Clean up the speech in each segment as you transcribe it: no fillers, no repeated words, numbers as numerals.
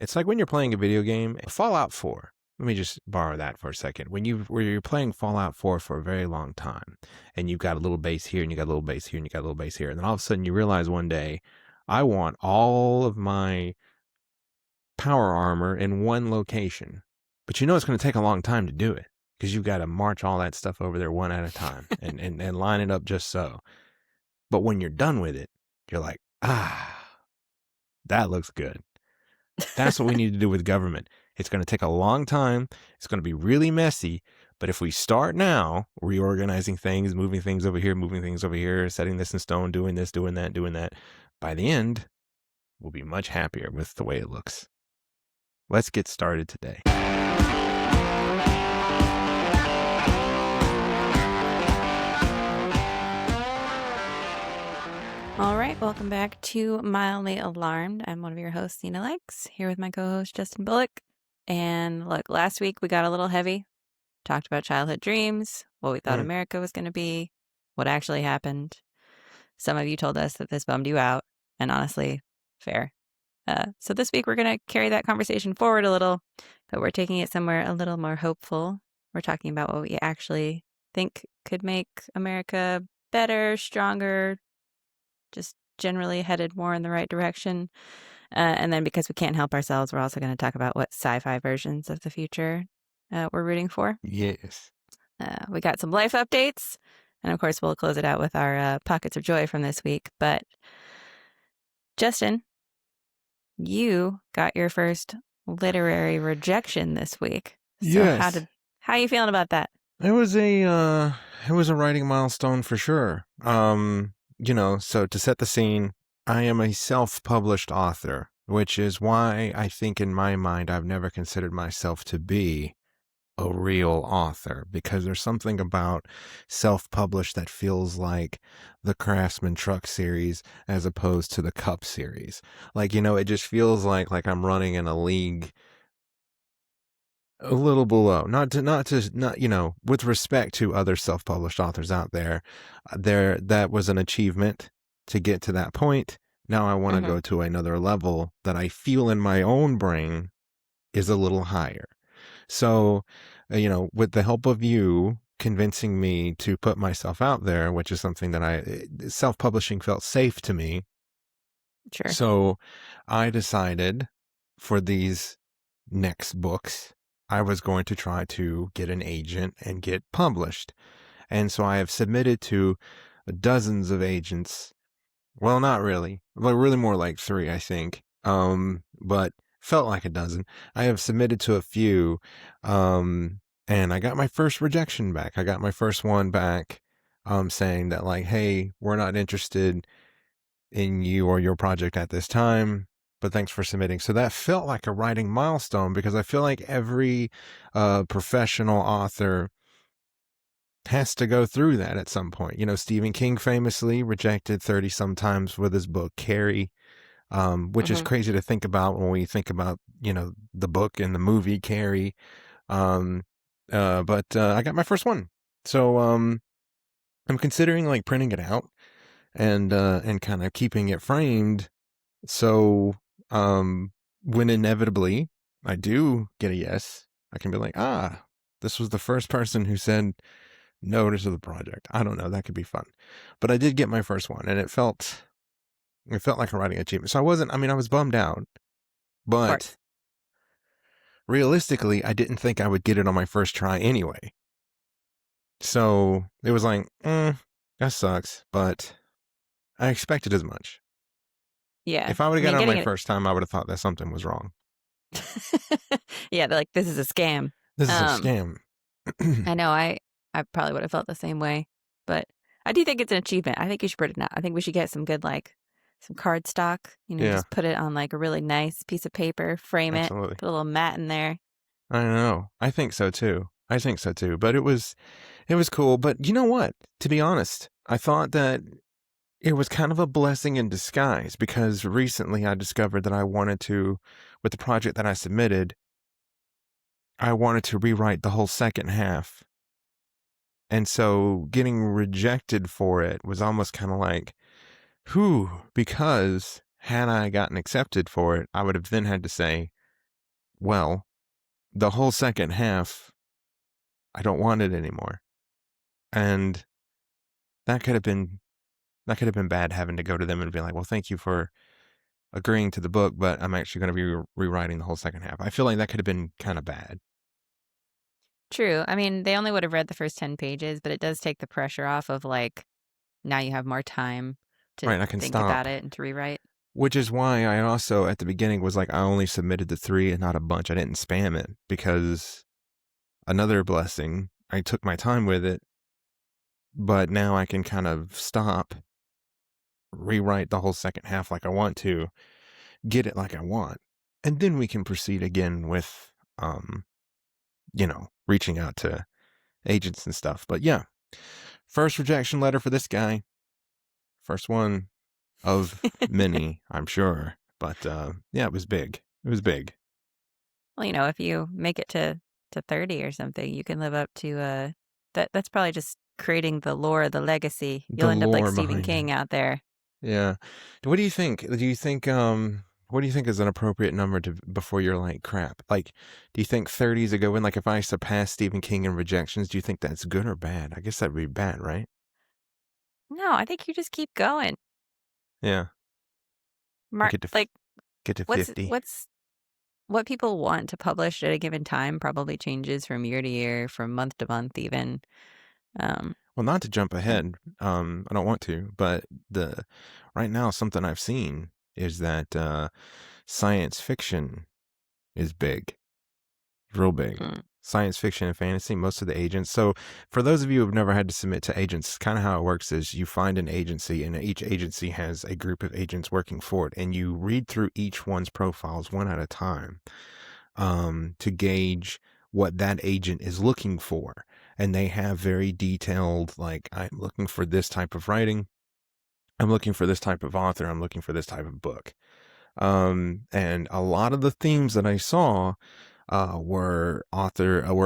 It's like when you're playing a video game, Fallout 4. Let me just borrow that for a second. When you're playing Fallout 4 for a very long time, and you've got a little base here, and you got a little base here, and you got a little base here, and then all of a sudden you realize one day, I want all of my power armor in one location. But you know it's going to take a long time to do it, because you've got to march all that stuff over there one at a time and line it up just so. But when you're done with it, you're like, that looks good. That's what we need to do with government. It's going to take a long time. It's going to be really messy. But if we start now, reorganizing things, moving things over here, setting this in stone, doing this, doing that, by the end, we'll be much happier with the way it looks. Let's get started today. All right, welcome back to Mildly Alarmed. I'm one of your hosts, Nina Likes, here with my co-host, Justin Bullock. And look, last week we got a little heavy, talked about childhood dreams, what we thought America was going to be, what actually happened. Some of you told us that this bummed you out, and honestly, fair. So this week we're going to carry that conversation forward a little, but we're taking it somewhere a little more hopeful. We're talking about what we actually think could make America better, stronger, just generally headed more in the right direction. And then because we can't help ourselves, we're also going to talk about what sci-fi versions of the future we're rooting for. Yes. We got some life updates. And of course, we'll close it out with our pockets of joy from this week. But Justin, you got your first literary rejection this week. So yes. How are you feeling about that? It was a writing milestone for sure. So to set the scene, I am a self-published author, which is why I think in my mind I've never considered myself to be a real author, because there's something about self-published that feels like the Craftsman Truck series as opposed to the Cup series. Like, it just feels like I'm running in a league a little below, not with respect to other self-published authors out there, that was an achievement to get to that point. Now I want to go to another level that I feel in my own brain is a little higher. So, with the help of you convincing me to put myself out there, which is something that self-publishing felt safe to me. Sure. So I decided for these next books, I was going to try to get an agent and get published. And so I have submitted to dozens of agents. Well, not really, but really more like 3, I think. But felt like a dozen. I have submitted to a few. And I got my first rejection back. I got my first one back, saying that like, hey, we're not interested in you or your project at this time, but thanks for submitting. So that felt like a writing milestone, because I feel like every professional author has to go through that at some point. Stephen King famously rejected 30 sometimes with his book Carrie, which is crazy to think about when we think about, the book and the movie Carrie. But I got my first one. So I'm considering like printing it out and kind of keeping it framed. So when inevitably I do get a yes, I can be like, this was the first person who said no to the project. I don't know, that could be fun. But I did get my first one, and it felt like a writing achievement. So I was bummed out, but realistically, I didn't think I would get it on my first try anyway. So it was like, that sucks, but I expected as much. Yeah. If I would have got it on my first time, I would have thought that something was wrong. Yeah, they're like, this is a scam. This is a scam. I know, I probably would have felt the same way, but I do think it's an achievement. I think you should print it out. I think we should get some good, some cardstock, just put it on a really nice piece of paper, frame Absolutely. it, put a little mat in there. I know. I think so too. But it was cool. But you know what? To be honest, I thought that it was kind of a blessing in disguise, because recently I discovered that I wanted to, with the project that I submitted, I wanted to rewrite the whole second half. And so getting rejected for it was almost kind of like, because had I gotten accepted for it, I would have then had to say, well, the whole second half, I don't want it anymore. And that could have been bad, having to go to them and be like, well, thank you for agreeing to the book, but I'm actually going to be rewriting the whole second half. I feel like that could have been kind of bad. True. I mean, they only would have read the first 10 pages, but it does take the pressure off of like, now you have more time to Right, I can think about stop. it and to rewrite. Which is why I also, at the beginning, was like, I only submitted the 3 and not a bunch. I didn't spam it, because another blessing, I took my time with it, but now I can kind of stop, rewrite the whole second half like I want to, get it like I want, and then we can proceed again with, reaching out to agents and stuff. But yeah, first rejection letter for this guy. First one of many, I'm sure. But yeah, it was big. It was big. Well, if you make it to 30 or something, you can live up to that's probably just creating the lore, the legacy. You'll The end up like lore Stephen behind King it. out there. Yeah. What do you think? What do you think is an appropriate number to before you're like, crap? Like, do you think 30 is a good one? Like, if I surpass Stephen King in rejections, do you think that's good or bad? I guess that'd be bad, right? No, I think you just keep going. Yeah. Mark, like Get to what's 50. what people want to publish at a given time probably changes from year to year, from month to month even. Well, not to jump I- ahead, I don't want to, but right now, something I've seen is that science fiction is big, real big. mm, Science fiction and fantasy, most of the agents. So for those of you who've never had to submit to agents, kind of how it works is you find an agency, and each agency has a group of agents working for it, and you read through each one's profiles one at a time, to gauge what that agent is looking for. And they have very detailed, like, I'm looking for this type of writing, I'm looking for this type of author, I'm looking for this type of book. And a lot of the themes that I saw were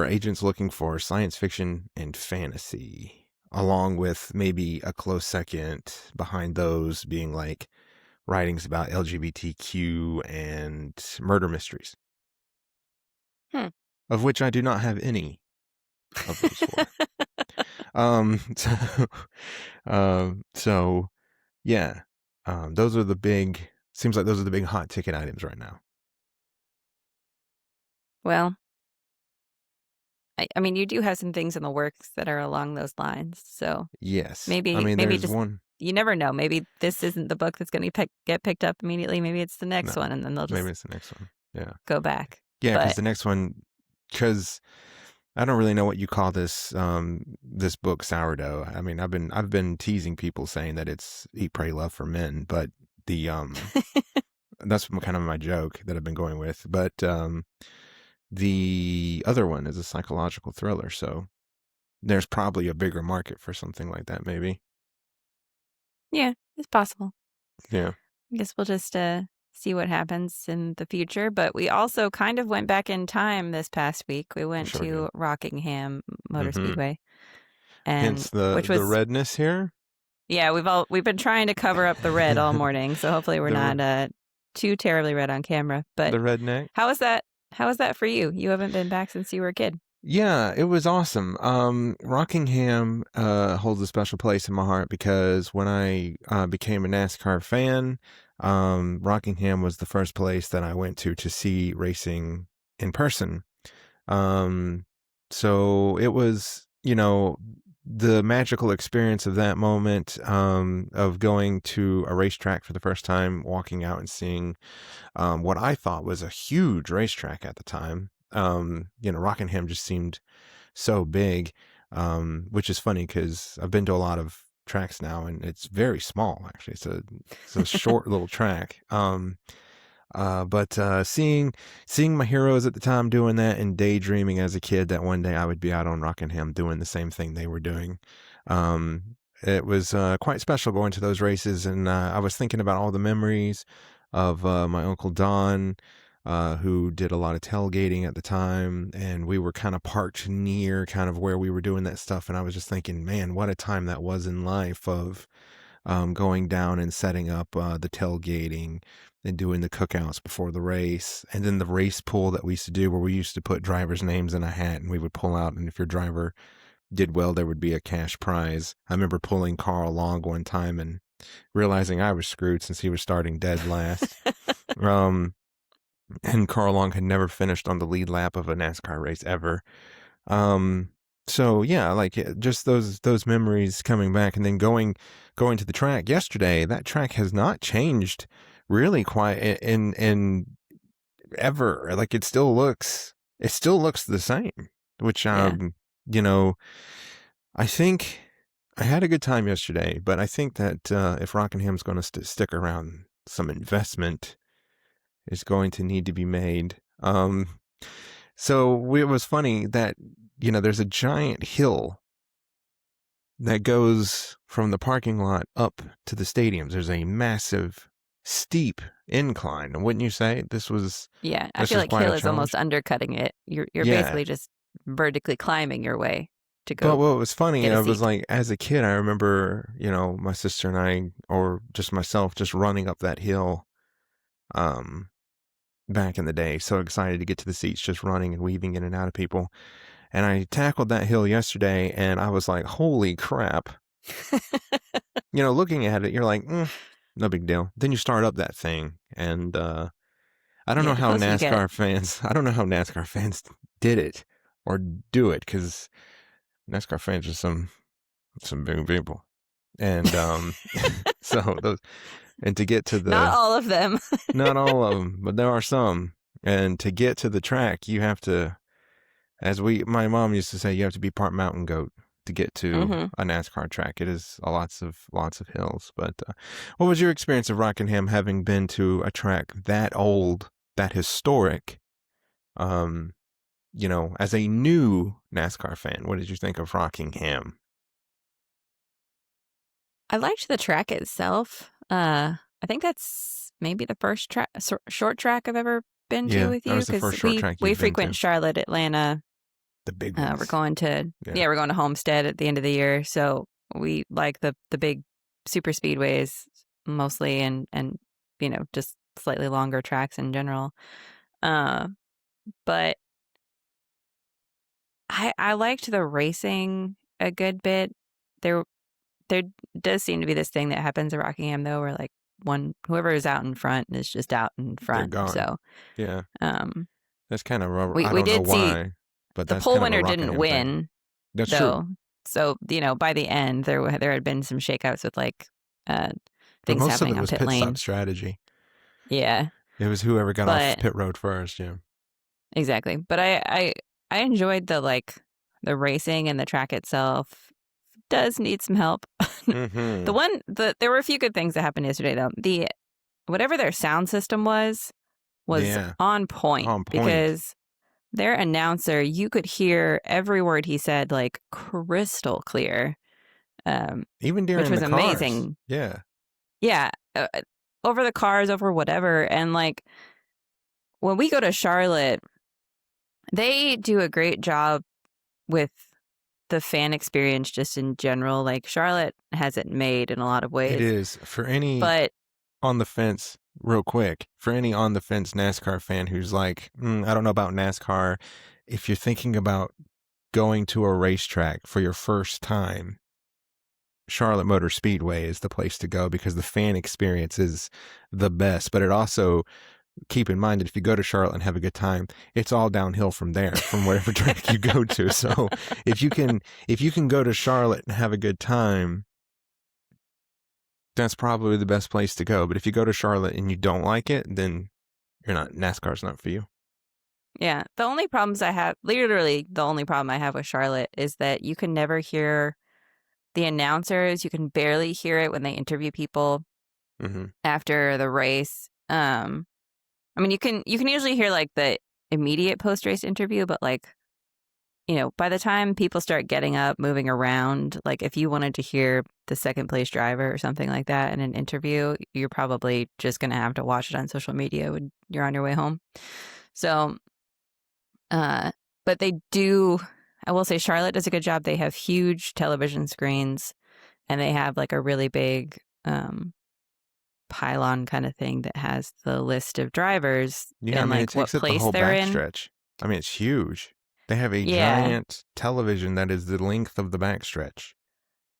agents looking for science fiction and fantasy, along with maybe a close second behind those being like writings about LGBTQ and murder mysteries, hmm. of which I do not have any of those four. Um, so, so yeah, those are the big. Seems like those are the big hot ticket items right now. Well, I mean, you do have some things in the works that are along those lines. So Yes, I maybe mean there's just, one. you never know. Maybe this isn't the book that's going to get picked up immediately. Maybe it's the next No, one, and then they'll maybe just it's the next one. Yeah, go back. yeah, because But the next one, because I don't really know what you call this this book, sourdough. I mean, I've been teasing people saying that it's Eat, Pray, Love for Men, but the that's kind of my joke that I've been going with. But the other one is a psychological thriller, so there's probably a bigger market for something like that, maybe. yeah, it's possible. Yeah. I guess we'll just see what happens in the future. But we also kind of went back in time this past week. We went Sure to did. Rockingham Motor Mm-hmm. Speedway, and Hence the which was redness here. yeah, we've been trying to cover up the red all morning, so hopefully we're the not too terribly red on camera. But the redneck. how was that? How was that for you? You haven't been back since you were a kid. Yeah, it was awesome. Rockingham holds a special place in my heart because when I became a NASCAR fan, Rockingham was the first place that I went to see racing in person. So it was, the magical experience of that moment, of going to a racetrack for the first time, walking out and seeing what I thought was a huge racetrack at the time. Rockingham just seemed so big, which is funny because I've been to a lot of tracks now and it's very small, actually. It's a short little track. But seeing my heroes at the time doing that and daydreaming as a kid that one day I would be out on Rockingham doing the same thing they were doing. It was quite special going to those races, and I was thinking about all the memories of my Uncle Don, who did a lot of tailgating at the time, and we were kind of parked near kind of where we were doing that stuff, and I was just thinking, man, what a time that was in life of going down and setting up the tailgating and doing the cookouts before the race. And then the race pool that we used to do where we used to put drivers' names in a hat and we would pull out. And if your driver did well, there would be a cash prize. I remember pulling Carl Long one time and realizing I was screwed since he was starting dead last. And Carl Long had never finished on the lead lap of a NASCAR race ever. So yeah, like just those memories coming back, and then going to the track yesterday. That track has not changed really quite in ever. Like it still looks the same, which you know, I think I had a good time yesterday, but I think that if Rockingham's going to stick around, some investment is going to need to be made. So it was funny that, there's a giant hill that goes from the parking lot up to the stadiums. There's a massive, steep incline. Wouldn't you say this was? Yeah, I feel like hill is almost undercutting it. You're basically just vertically climbing your way to go. But what was funny, it was like, as a kid, I remember, my sister and I, or just myself, just running up that hill. Back in the day, so excited to get to the seats, just running and weaving in and out of people. And I tackled that hill yesterday, and I was like, holy crap. Looking at it, you're like, no big deal. Then you start up that thing, and I don't know how NASCAR fans did it or do it, because NASCAR fans are some big people. And so those. And to get to not all of them. Not all of them, but there are some. And to get to the track, you have to, my mom used to say, you have to be part mountain goat to get to a NASCAR track. It is lots of hills. But what was your experience of Rockingham, having been to a track that old, that historic? As a new NASCAR fan, what did you think of Rockingham? I liked the track itself. I think that's maybe the first short track I've ever been to with you, because we frequent Charlotte, Atlanta. The big ones. We're going to we're going to Homestead at the end of the year, so we like the big super speedways mostly, and just slightly longer tracks in general. But I liked the racing a good bit. There does seem to be this thing that happens at Rockingham, though, where like whoever is out in front is just out in front. They're gone. So yeah, that's kind of rubber. We did see but the pole winner didn't win. Thing. That's true. So by the end there had been some shakeouts with like things happening on pit lane. Stop strategy. Yeah, it was whoever got off pit road first. Yeah, exactly. But I enjoyed the racing, and the track itself does need some help. There were a few good things that happened yesterday, though. Whatever their sound system was on point, because their announcer, you could hear every word he said like crystal clear. Even during which was the cars. Amazing. Yeah, over the cars, over whatever. And like when we go to Charlotte, they do a great job with the fan experience just in general. Like Charlotte has it made in a lot of ways. It is. For any on the fence, real quick, for any on the fence NASCAR fan who's like, I don't know about NASCAR, if you're thinking about going to a racetrack for your first time, Charlotte Motor Speedway is the place to go, because the fan experience is the best. But it also, keep in mind that if you go to Charlotte and have a good time, it's all downhill from there, from whatever track you go to. So if you can go to Charlotte and have a good time, that's probably the best place to go. But if you go to Charlotte and you don't like it, then NASCAR's not for you. Yeah. The only problems I have, literally the only problem I have with Charlotte, is that you can never hear the announcers. You can barely hear it when they interview people after the race. I mean, you can usually hear like the immediate post-race interview, but like, by the time people start getting up, moving around, like if you wanted to hear the second place driver or something like that in an interview, you're probably just going to have to watch it on social media when you're on your way home. So, but they do, I will say Charlotte does a good job. They have huge television screens, and they have like a really big pylon kind of thing that has the list of drivers Yeah, I and mean, like it what takes up the place whole they're in. backstretch. I mean, it's huge. They have a Yeah. giant television that is the length of the backstretch,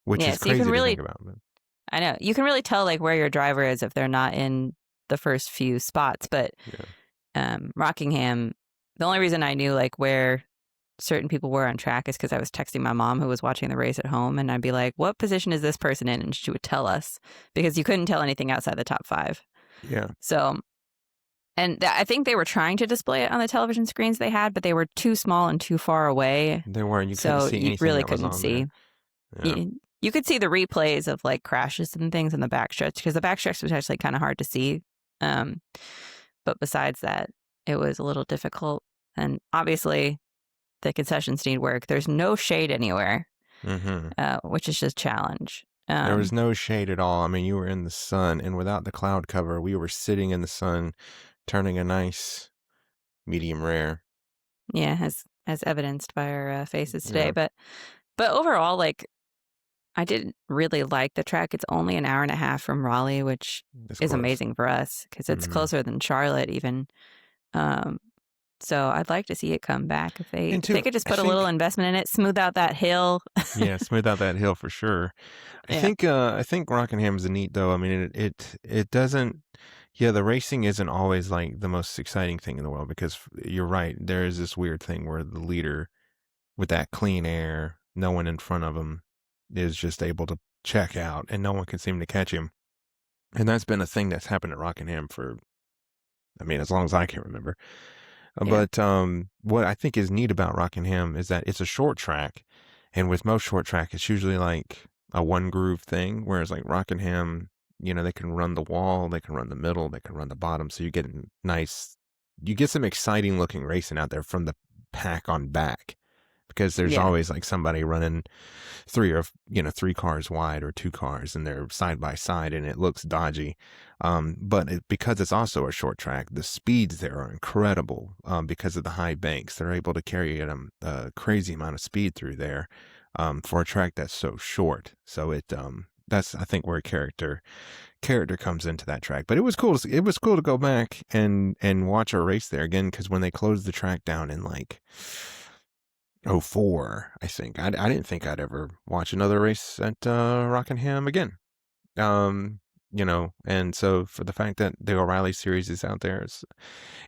which Yeah. is So you can crazy to think really, about. But I know, you can really tell like where your driver is if they're not in the first few spots. But Rockingham, the only reason I knew like where certain people were on track is because I was texting my mom who was watching the race at home, and I'd be like, what position is this person in? And she would tell us because you couldn't tell anything outside the top 5. yeah, So, and I think they were trying to display it on the television screens they had, but they were too small and too far away. they were. You couldn't So see you anything really that was couldn't on see. there. Yeah. You could see the replays of like crashes and things in the backstretch because the backstretch was actually kind of hard to see. But besides that, it was a little difficult. And obviously, the concessions need work. There's no shade anywhere, which is just a challenge. There was no shade at all. I mean, you were in the sun, and without the cloud cover, we were sitting in the sun, turning a nice medium rare. Yeah, as evidenced by our faces today. Yeah. But overall, like, I didn't really like the track. It's only an hour and a half from Raleigh, which It's is close. amazing for us because it's closer than Charlotte even. So I'd like to see it come back if they could just put a little investment in it, smooth out that hill. Yeah, smooth out that hill for sure. I think Rockingham's neat though. I mean, it doesn't. Yeah, the racing isn't always like the most exciting thing in the world because you're right. There is this weird thing where the leader, with that clean air, no one in front of him is just able to check out, and no one can seem to catch him. And that's been a thing that's happened at Rockingham for, I mean, as long as I can remember. Yeah. But what I think is neat about Rockingham is that it's a short track, and with most short track, it's usually like a one groove thing. Whereas like Rockingham, they can run the wall, they can run the middle, they can run the bottom, so you get you get some exciting looking racing out there from the pack on back, because there's always like somebody running three cars wide or 2 cars, and they're side by side, and it looks dodgy. But because it's also a short track, the speeds there are incredible. Because of the high banks, they're able to carry a crazy amount of speed through there, for a track that's so short. So that's, I think, where character comes into that track. But it was cool. It was cool to go back and watch a race there again, because when they closed the track down in like 04, I think. I didn't think I'd ever watch another race at Rockingham again. And so for the fact that the O'Reilly series is out there,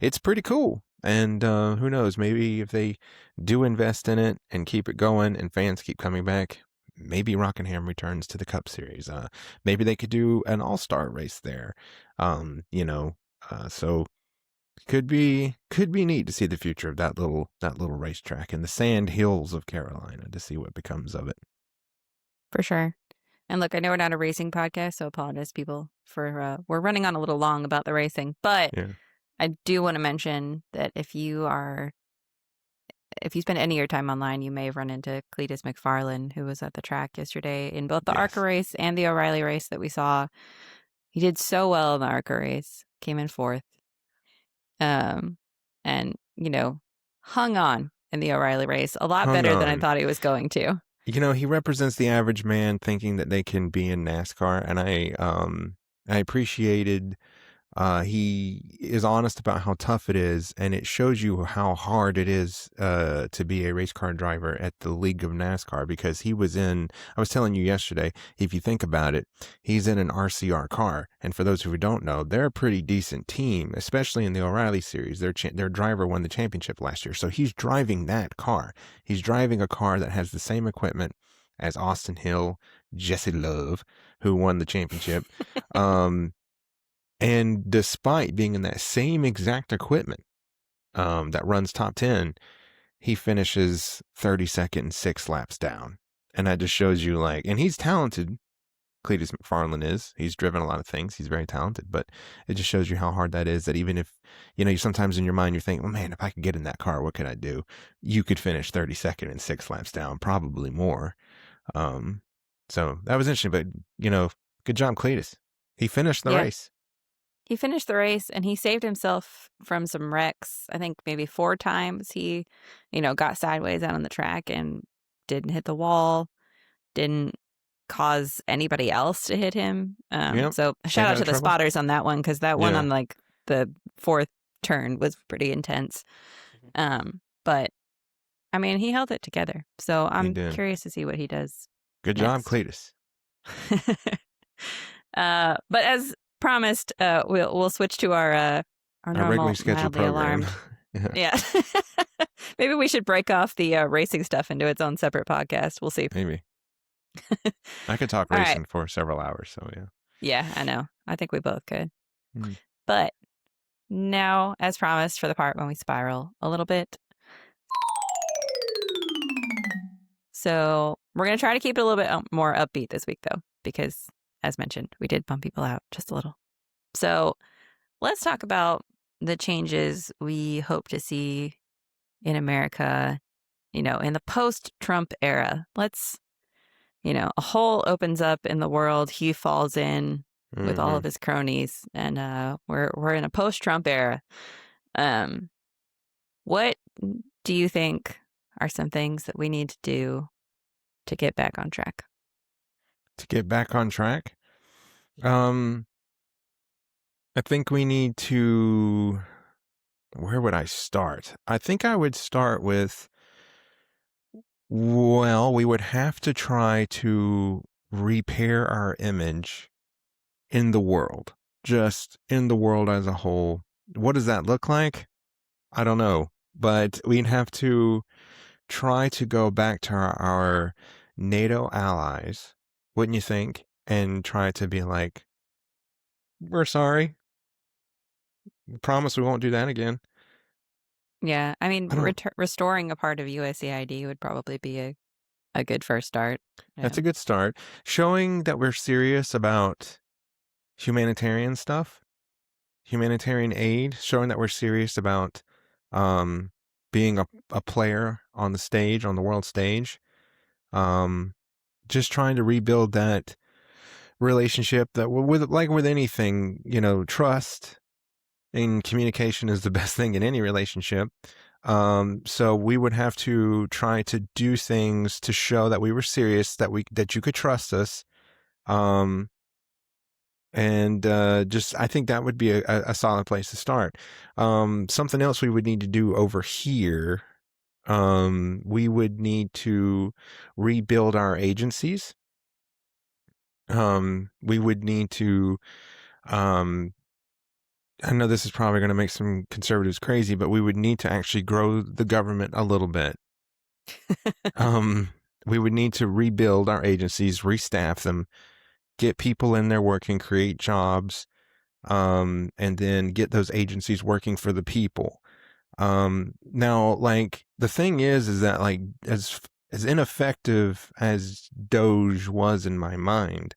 it's pretty cool. And who knows, maybe if they do invest in it and keep it going and fans keep coming back, maybe Rockingham returns to the Cup Series. Maybe they could do an all-star race there. So could be neat to see the future of that little racetrack in the sand hills of Carolina, to see what becomes of it. For sure. And look, I know we're not a racing podcast, so apologize, people, for we're running on a little long about the racing. But I do want to mention that if you spend any of your time online, you may have run into Cletus McFarlane, who was at the track yesterday in both the ARCA race and the O'Reilly race that we saw. He did so well in the ARCA race, came in 4th. And, hung on in the O'Reilly race a lot better than I thought he was going to. He represents the average man thinking that they can be in NASCAR, and I appreciated he is honest about how tough it is, and it shows you how hard it is to be a race car driver at the League of NASCAR, because I was telling you yesterday, if you think about it, he's in an RCR car, and for those who don't know, they're a pretty decent team, especially in the O'Reilly series. Their driver won the championship last year, so he's driving that car. He's driving a car that has the same equipment as Austin Hill, Jesse Love, who won the championship. And despite being in that same exact equipment that runs top 10, he finishes 32nd and 6 laps down. And that just shows you and he's talented. Cletus McFarlane is. He's driven a lot of things. He's very talented. But it just shows you how hard that is, that even if, you sometimes in your mind you're thinking, well, man, if I could get in that car, what could I do? You could finish 32nd and 6 laps down, probably more. So that was interesting. But, good job, Cletus. He finished the race. He finished the race, and he saved himself from some wrecks. I think maybe 4 times he, got sideways out on the track and didn't hit the wall, didn't cause anybody else to hit him. Yep. So Stay shout out out of to the trouble. spotters on that one, because that one Yeah. on like the fourth turn was pretty intense. But I mean, he held it together. So He I'm did. curious to see what he does Good job, next. Cletus. But as promised, we'll switch to our Regularly normal scheduled mildly program. alarmed. Yeah. Yeah. Maybe we should break off the racing stuff into its own separate podcast. We'll see. Maybe. I could talk All right. racing for several hours, so yeah. Yeah, I know. I think we both could. Hmm. But now, as promised, for the part when we spiral a little bit. So we're going to try to keep it a little bit more upbeat this week, though, because as mentioned, we did bum people out just a little. So let's talk about the changes we hope to see in America, in the post-Trump era. Let's, a hole opens up in the world. He falls in with all of his cronies, and we're in a post-Trump era. What do you think are some things that we need to do to get back on track? To get back on track? I think we need to... Where would I start? I think I would start with, well, we would have to try to repair our image in the world, just in the world as a whole. What does that look like? I don't know, but we'd have to try to go back to our NATO allies, wouldn't you think? And try to be like, we're sorry. Promise we won't do that again. Yeah, I mean, restoring a part of USAID would probably be a good first start. That's a good start. Showing that we're serious about humanitarian stuff, humanitarian aid, showing that we're serious about being a player on the stage, on the world stage. Just trying to rebuild that relationship that with anything, trust and communication is the best thing in any relationship. So we would have to try to do things to show that we were serious, that you could trust us. And I think that would be a solid place to start. Something else we would need to do over here, we would need to rebuild our agencies. We would need to, I know this is probably going to make some conservatives crazy, but we would need to actually grow the government a little bit. We would need to rebuild our agencies, restaff them, get people in there working, create jobs, and then get those agencies working for the people. Now, like, the thing is that, like, as ineffective as Doge was in my mind,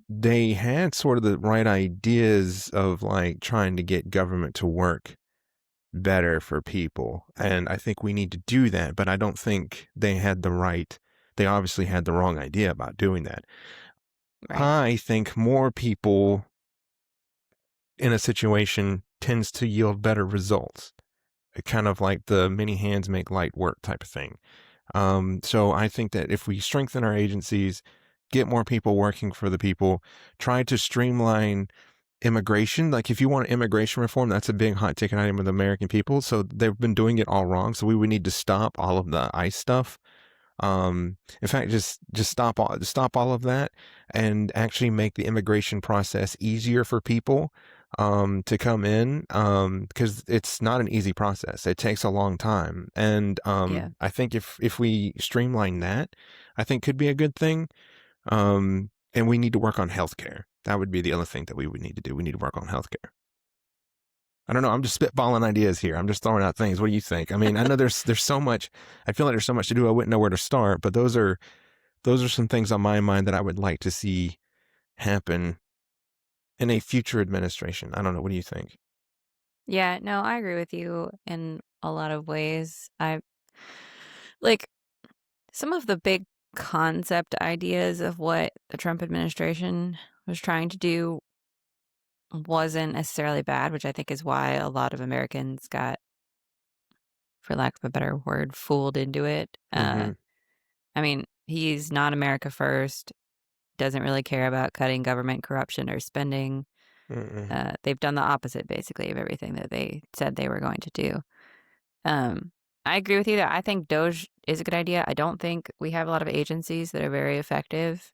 they had sort of the right ideas of like trying to get government to work better for people. And I think we need to do that, but I don't think they obviously had the wrong idea about doing that. Right. I think more people in a situation tends to yield better results. Kind of like the many hands make light work type of thing. So I think that if we strengthen our agencies, get more people working for the people, try to streamline immigration. Like if you want immigration reform, that's a big hot ticket item with the American people. So they've been doing it all wrong. So we would need to stop all of the ICE stuff. In fact, just stop all of that and actually make the immigration process easier for people to come in, because it's not an easy process. It takes a long time. And I think if we streamline that, I think could be a good thing. And we need to work on healthcare. That would be the other thing that we would need to do. We need to work on healthcare. I don't know. I'm just spitballing ideas here. I'm just throwing out things. What do you think? I mean, I know there's so much. I feel like there's so much to do. I wouldn't know where to start. But those are some things on my mind that I would like to see happen in a future administration. I don't know. What do you think? Yeah, no, I agree with you in a lot of ways. I like some of the big concept ideas of what the Trump administration was trying to do wasn't necessarily bad, which I think is why a lot of Americans got, for lack of a better word, fooled into it. I mean, he's not America first, doesn't really care about cutting government corruption or spending. Mm-mm. They've done the opposite, basically, of everything that they said they were going to do. Um, I agree with you that I think Doge is a good idea. I don't think we have a lot of agencies that are very effective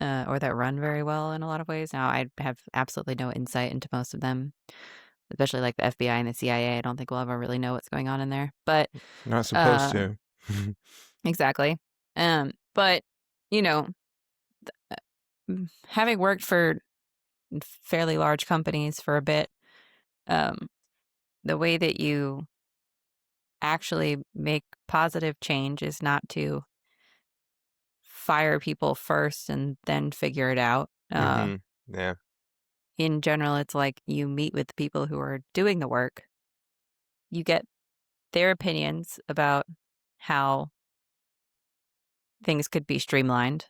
or that run very well in a lot of ways. Now, I have absolutely no insight into most of them, especially like the FBI and the CIA. I don't think we'll ever really know what's going on in there. But Not supposed uh, to. exactly. But, you know, having worked for fairly large companies for a bit, um, the way that you actually make positive change is not to fire people first and then figure it out. Mm-hmm. Yeah. In general, it's like you meet with the people who are doing the work, you get their opinions about how things could be streamlined,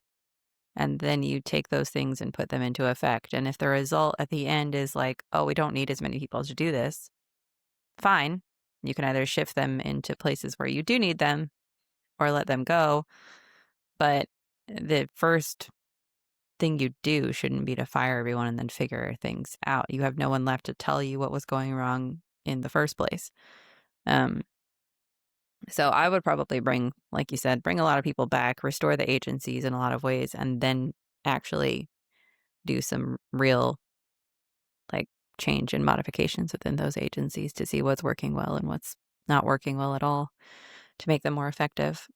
and then you take those things and put them into effect. And if the result at the end is like, oh, we don't need as many people to do this, fine. You can either shift them into places where you do need them or let them go. But the first thing you do shouldn't be to fire everyone and then figure things out. You have no one left to tell you what was going wrong in the first place. Um, so I would probably bring, like you said, bring a lot of people back, restore the agencies in a lot of ways, and then actually do some real like change and modifications within those agencies to see what's working well and what's not working well at all to make them more effective.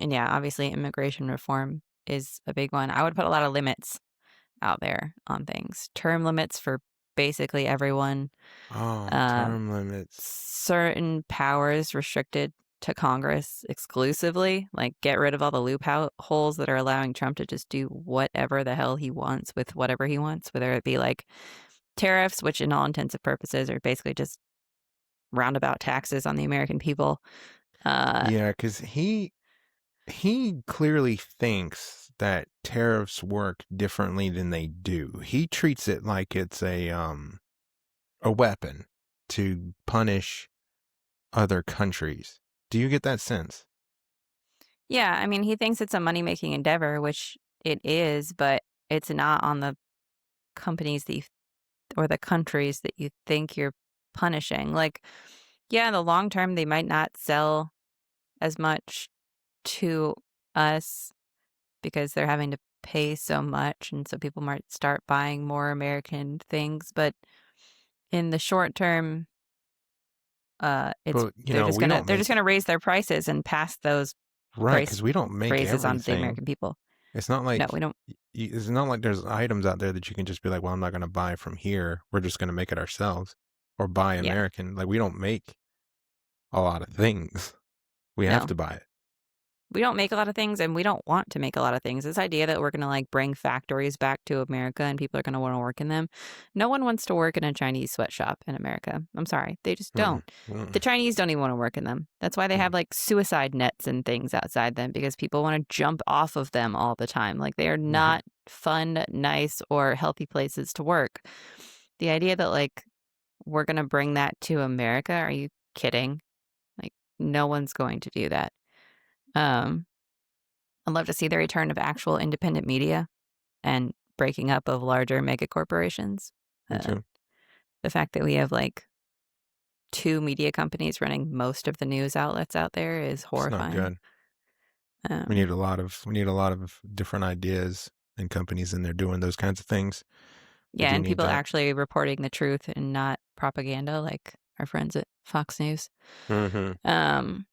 And yeah, obviously immigration reform is a big one. I would put a lot of limits out there on things. Term limits for basically everyone. Oh, Uh, term limits. certain powers restricted to Congress exclusively. Like get rid of all the loopholes that are allowing Trump to just do whatever the hell he wants with whatever he wants, whether it be like tariffs, which in all intents and purposes are basically just roundabout taxes on the American people. Uh, Yeah, because he clearly thinks that tariffs work differently than they do. He treats it like it's a weapon to punish other countries. Do you get that sense? yeah, I mean, he thinks it's a money making endeavor, which it is, but it's not on the companies that you or the countries that you think you're punishing. Like, yeah, in the long term, they might not sell as much to us because they're having to pay so much, and so people might start buying more American things. But in the short term, it's But, you know, we don't they're just make gonna raise their prices and pass those right price because we don't make raises on to the everything. American people. It's not No, like we don't. it's not like there's items out there that you can just be like, well, I'm not going to buy from here. We're just going to make it ourselves or buy Yeah, American. Like we don't make a lot of things. We have no. to buy it. We don't make a lot of things and we don't want to make a lot of things. This idea that we're going to like bring factories back to America and people are going to want to work in them. No one wants to work in a Chinese sweatshop in America. I'm sorry. They just Mm-mm, don't. The mm-mm, Chinese don't even want to work in them. That's why they have mm-mm, like suicide nets and things outside them because people want to jump off of them all the time. Like they are mm-hmm. not fun, nice, or healthy places to work. The idea that like we're going to bring that to America, are you kidding? Like no one's going to do that. Um, I'd love to see the return of actual independent media and breaking up of larger mega corporations. Me Uh, too. the fact that we have like two media companies running most of the news outlets out there is It's not horrifying. good. Um, We need a lot of different ideas and companies in there doing those kinds of things. We yeah, do and need people that. actually reporting the truth and not propaganda, like our friends at Fox News Mm-hmm. um,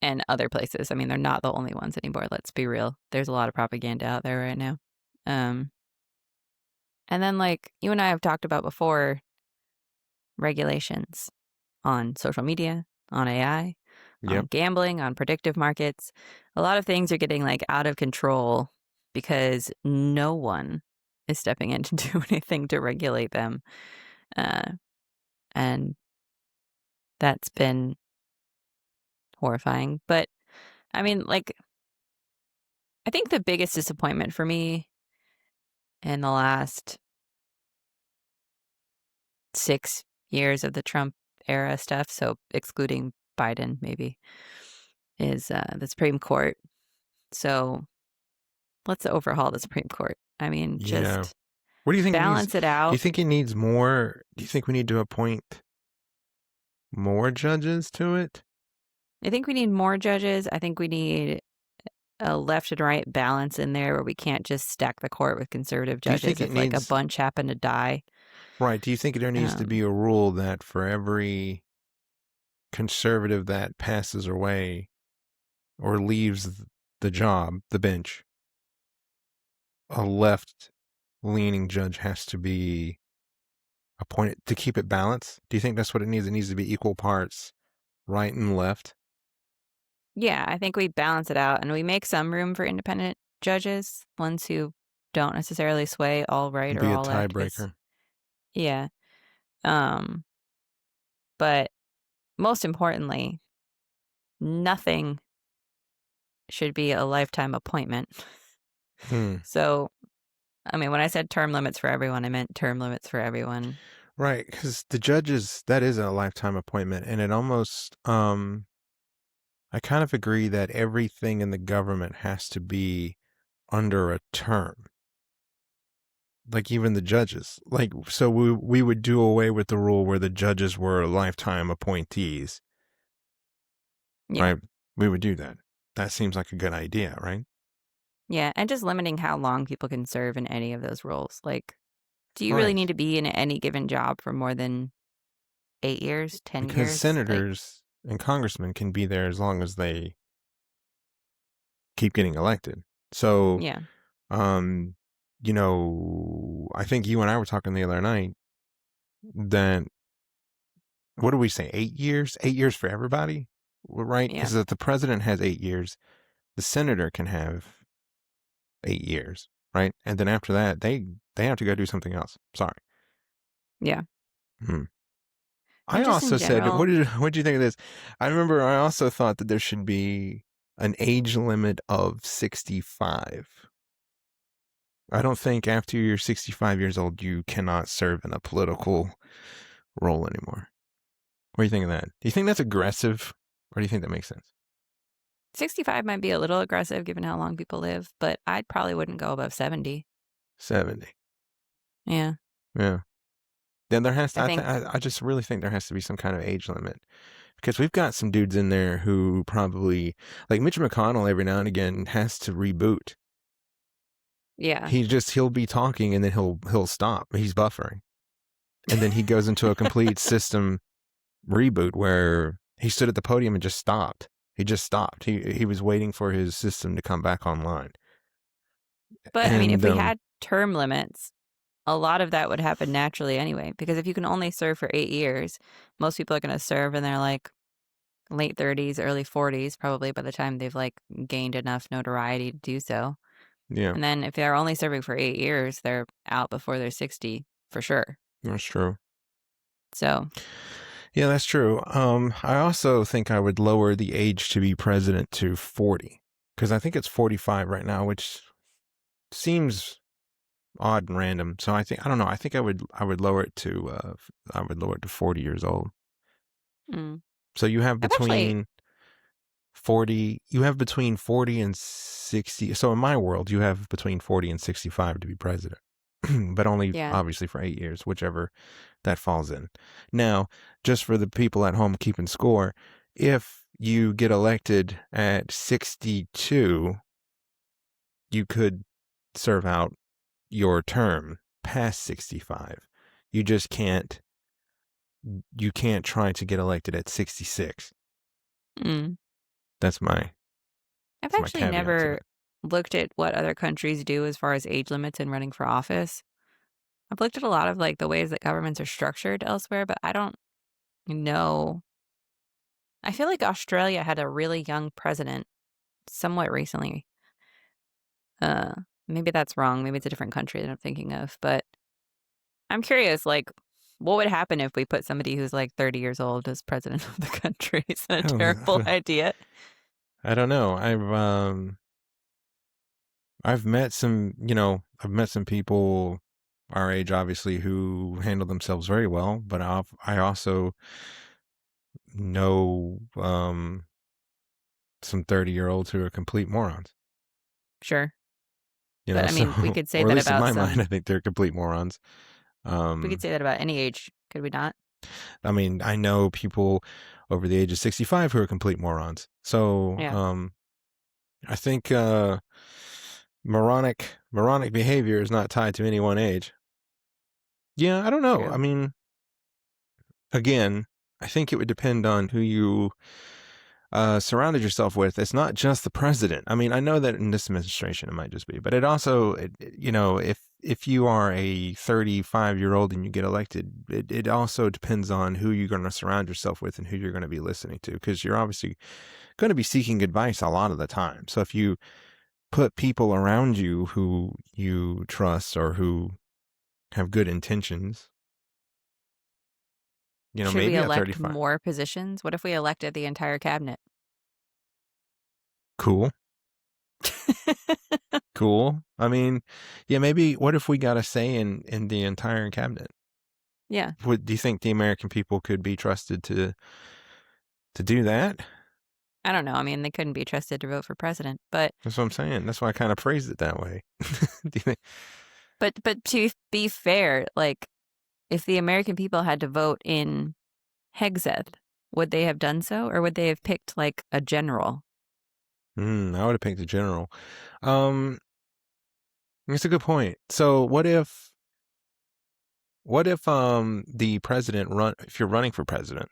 and other places. I mean, they're not the only ones anymore. Let's be real. There's a lot of propaganda out there right now. Um, and then, like you and I have talked about before, regulations on social media, on AI, Yep. on gambling, on predictive markets. A lot of things are getting like out of control because no one is stepping in to do anything to regulate them. Uh, and that's been horrifying. But I mean, like, I think the biggest disappointment for me in the last 6 years of the Trump era stuff, so excluding Biden maybe, is the Supreme Court. So let's overhaul the Supreme Court. I mean, Yeah. just What do you think it needs? balance it Do you out. think it needs more? Do you think we need to appoint more judges to it? I think we need more judges. I think we need a left and right balance in there where we can't just stack the court with conservative Do you think judges it if like a needs, bunch happen to die. right? Do you think there needs to be Um, a rule that for every conservative that passes away or leaves the job, the bench, a left leaning judge has to be appointed to keep it balanced? Do you think that's what it needs? It needs to be equal parts right and left, yeah, I think we balance it out and we make some room for independent judges, ones who don't necessarily sway all right or be a all left. Because tiebreaker. yeah, um, but most importantly, nothing should be a lifetime appointment. Hmm. So, I mean, when I said term limits for everyone, I meant term limits for everyone. Right, because the judges, that is a lifetime appointment, and it almost, I kind of agree that everything in the government has to be under a term. Like even the judges. Like, so we would do away with the rule where the judges were lifetime appointees, Yeah. right? We would do that. That seems like a good idea, right? Yeah. And just limiting how long people can serve in any of those roles. Like, do you really Right. need to be in any given job for more than 8 years, 10 Because years? Like, senators and congressmen can be there as long as they keep getting elected. So, yeah. um, I think you and I were talking the other night that, what do we say, 8 years? 8 years for everybody, right? Yeah. Because if the president has 8 years, the senator can have 8 years, right? And then after that, they have to go do something else. Sorry. Yeah. Hmm. I And just in also said, general, what do you think of this? I remember I also thought that there should be an age limit of 65. I don't think after you're 65 years old, you cannot serve in a political role anymore. What do you think of that? Do you think that's aggressive, or do you think that makes sense? 65 might be a little aggressive given how long people live, but I probably wouldn't go above 70. 70. Yeah. Yeah. Then there has I to, think, I just really think there has to be some kind of age limit, because we've got some dudes in there who probably, like Mitch McConnell, every now and again has to reboot. yeah. He'll be talking and then he'll stop. He's buffering. And then he goes into a complete system reboot where he stood at the podium and just stopped. He just stopped. He was waiting for his system to come back online. But I mean, if And we had term limits, a lot of that would happen naturally anyway, because if you can only serve for 8 years, most people are going to serve in their like late 30s, early 40s, probably by the time they've like gained enough notoriety to do so. yeah, And then if they're only serving for 8 years, they're out before they're 60 for sure. that's true. So, Yeah, that's true. I also think I would lower the age to be president to 40, because I think it's 45 right now, which seems odd and random. So I don't know. I think I would lower it to 40 years old. mm. So you have I've actually, between 40 and 60. So in my world, you have between 40 and 65 to be president, but only yeah, obviously for 8 years, whichever that falls in. Now, just for the people at home keeping score, if you get elected at 62, you could serve out your term past 65. You just can't try to get elected at 66. mm. That's my I've that's my actually caveat to never that. looked at what other countries do as far as age limits in running for office. I've looked at a lot of like the ways that governments are structured elsewhere, but I don't know. I feel like Australia had a really young president somewhat recently. Uh, Maybe that's wrong. Maybe it's a different country that I'm thinking of. But I'm curious, like, what would happen if we put somebody who's like 30 years old as president of the country? Is that a terrible idea? I don't know. I've met some people our age, obviously, who handle themselves very well, but I also know some 30-year-olds who are complete morons. Sure. You But know, I mean, we so, could say or at that least in about my mind, I some. think they're complete morons. We could say that about any age, could we not? I mean, I know people over the age of 65 who are complete morons. So, Yeah. I think moronic behavior is not tied to any one age. Yeah, I don't know. I True. mean, again, I think it would depend on who you surrounded yourself with. It's not just the president. I mean, I know that in this administration it might just be, but it also, you know, if you are a 35-year-old and you get elected, it also depends on who you're going to surround yourself with and who you're going to be listening to, because you're obviously going to be seeking advice a lot of the time. So if you put people around you who you trust or who have good intentions, you know, Should we maybe at elect 35. more positions? What if we elected the entire cabinet? Cool. Cool. I mean, yeah, maybe what if we got a say in the entire cabinet? Yeah. Do you think the American people could be trusted to do that? I don't know. I mean, they couldn't be trusted to vote for president, but That's what I'm saying. That's why I kind of phrased it that way. Do you think? but to be fair, like if the American people had to vote in Hexeth, would they have done so, or would they have picked like a general? I would have picked a general. Um, That's a good point. So what if the president if you're running for president,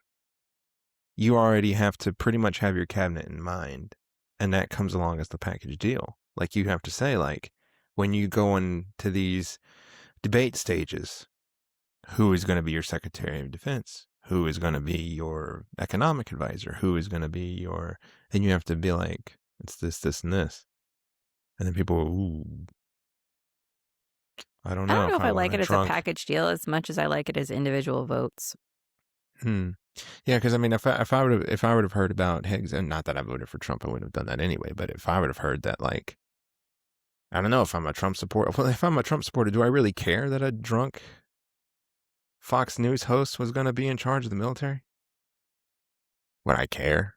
you already have to pretty much have your cabinet in mind, and that comes along as the package deal. Like you have to say, like, when you go into these debate stages, who is going to be your Secretary of Defense? Who is going to be your economic advisor? Who is going to be your, and you have to be like, it's this, and this. And then people, ooh, I don't I know don't know if if I I want like a it as a drunk. package deal as much as I like it as individual votes. Hmm. Yeah, because I mean, if I would have heard about Higgs, and not that I voted for Trump, I would have done that anyway. But if I would have heard that, like, I don't know if I'm a Trump supporter. Well, if I'm a Trump supporter, do I really care that a drunk Fox News host was going to be in charge of the military? Would I care?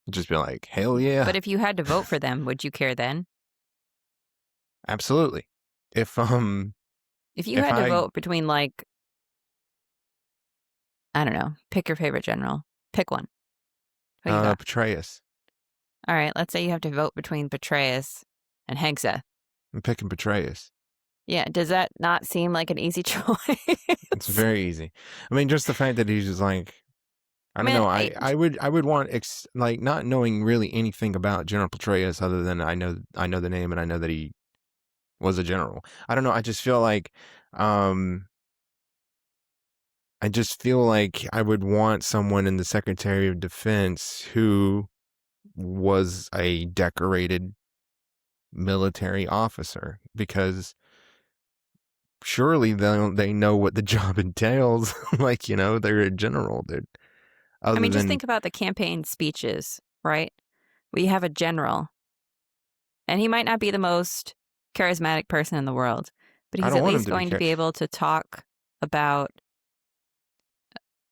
Just be like, hell yeah, But if you had to vote for them, would you care then? absolutely. If If you if had to I vote between like, I don't know, pick your favorite general. Pick one. Who you got? Petraeus, All right, let's say you have to vote between Petraeus and Hegseth. I'm picking Petraeus. Yeah, does that not seem like an easy choice? It's very easy. I mean, just the fact that he's just like, I I don't mean, know. I would want like not knowing really anything about General Petraeus other than I know the name and I know that he was a general. I don't know. Um I just feel like I would want someone in the Secretary of Defense who was a decorated military officer, because surely they know what the job entails. Like, you know, they're a general. They're I other mean, just than think about the campaign speeches, right? We have a general, and he might not be the most charismatic person in the world, but I he's don't at want him least to be going to be able to talk about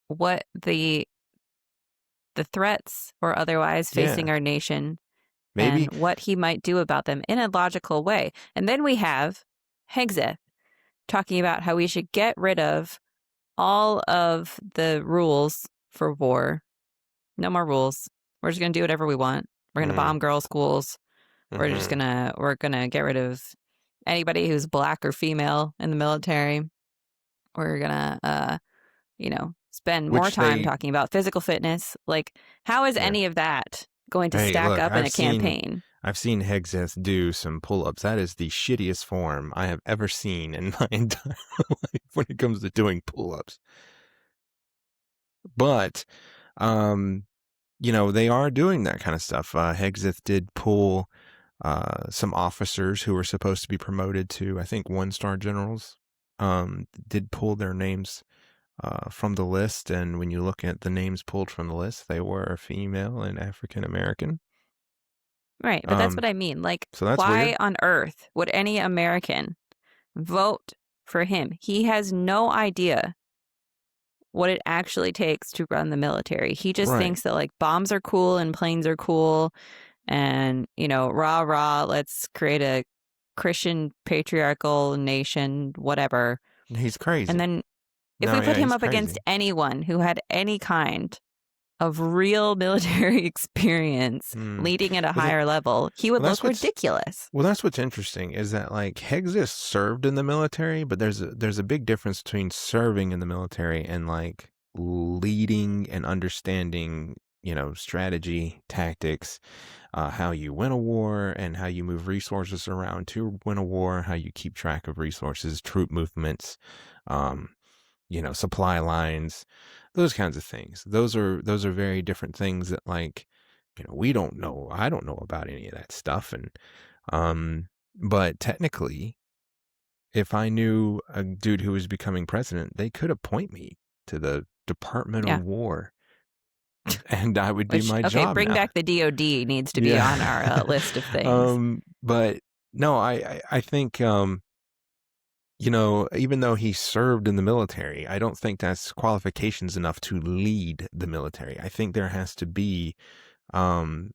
what the threats or otherwise facing yeah, our nation maybe. and what he might do about them in a logical way. And then we have Hegseth talking about how we should get rid of all of the rules for war. No more rules. We're just going to do whatever we want. We're going to Mm, bomb girls' schools. hmm We're going to get rid of anybody who's black or female in the military. We're going to spend more Which time they, talking about physical fitness. Like, how is yeah. any of that going to Hey, stack look, up in I've a seen campaign? I've seen Hegseth do some pull-ups. That is the shittiest form I have ever seen in my entire life when it comes to doing pull-ups. But, um, you know, they are doing that kind of stuff. Hegseth did pull some officers who were supposed to be promoted to, I think, one-star generals. Did pull their names from the list, and when you look at the names pulled from the list, they were female and African American. Right. But that's what I mean. Like, So that's why weird. on earth would any American vote for him? He has no idea what it actually takes to run the military. He just Right. thinks that like bombs are cool and planes are cool and, you know, rah, rah, let's create a Christian patriarchal nation, whatever. He's crazy. And then if No, we put yeah, him he's up against crazy. anyone who had any kind of real military experience leading at a higher level, he would look ridiculous. Well, that's what's interesting is that like Hexus served in the military, but there's a big difference between serving in the military and like leading and understanding, you know, strategy, tactics, how you win a war and how you move resources around to win a war, how you keep track of resources, troop movements, um, you know, supply lines, those kinds of things. Those are very different things that like, you know, we don't know. I don't know about any of that stuff. And, but technically, if I knew a dude who was becoming president, they could appoint me to the Department of War and I would do my job. Bring now. back the DOD needs to be on our list of things. But no, I think, you know, even though he served in the military, I don't think that's qualifications enough to lead the military. I think there has to be, I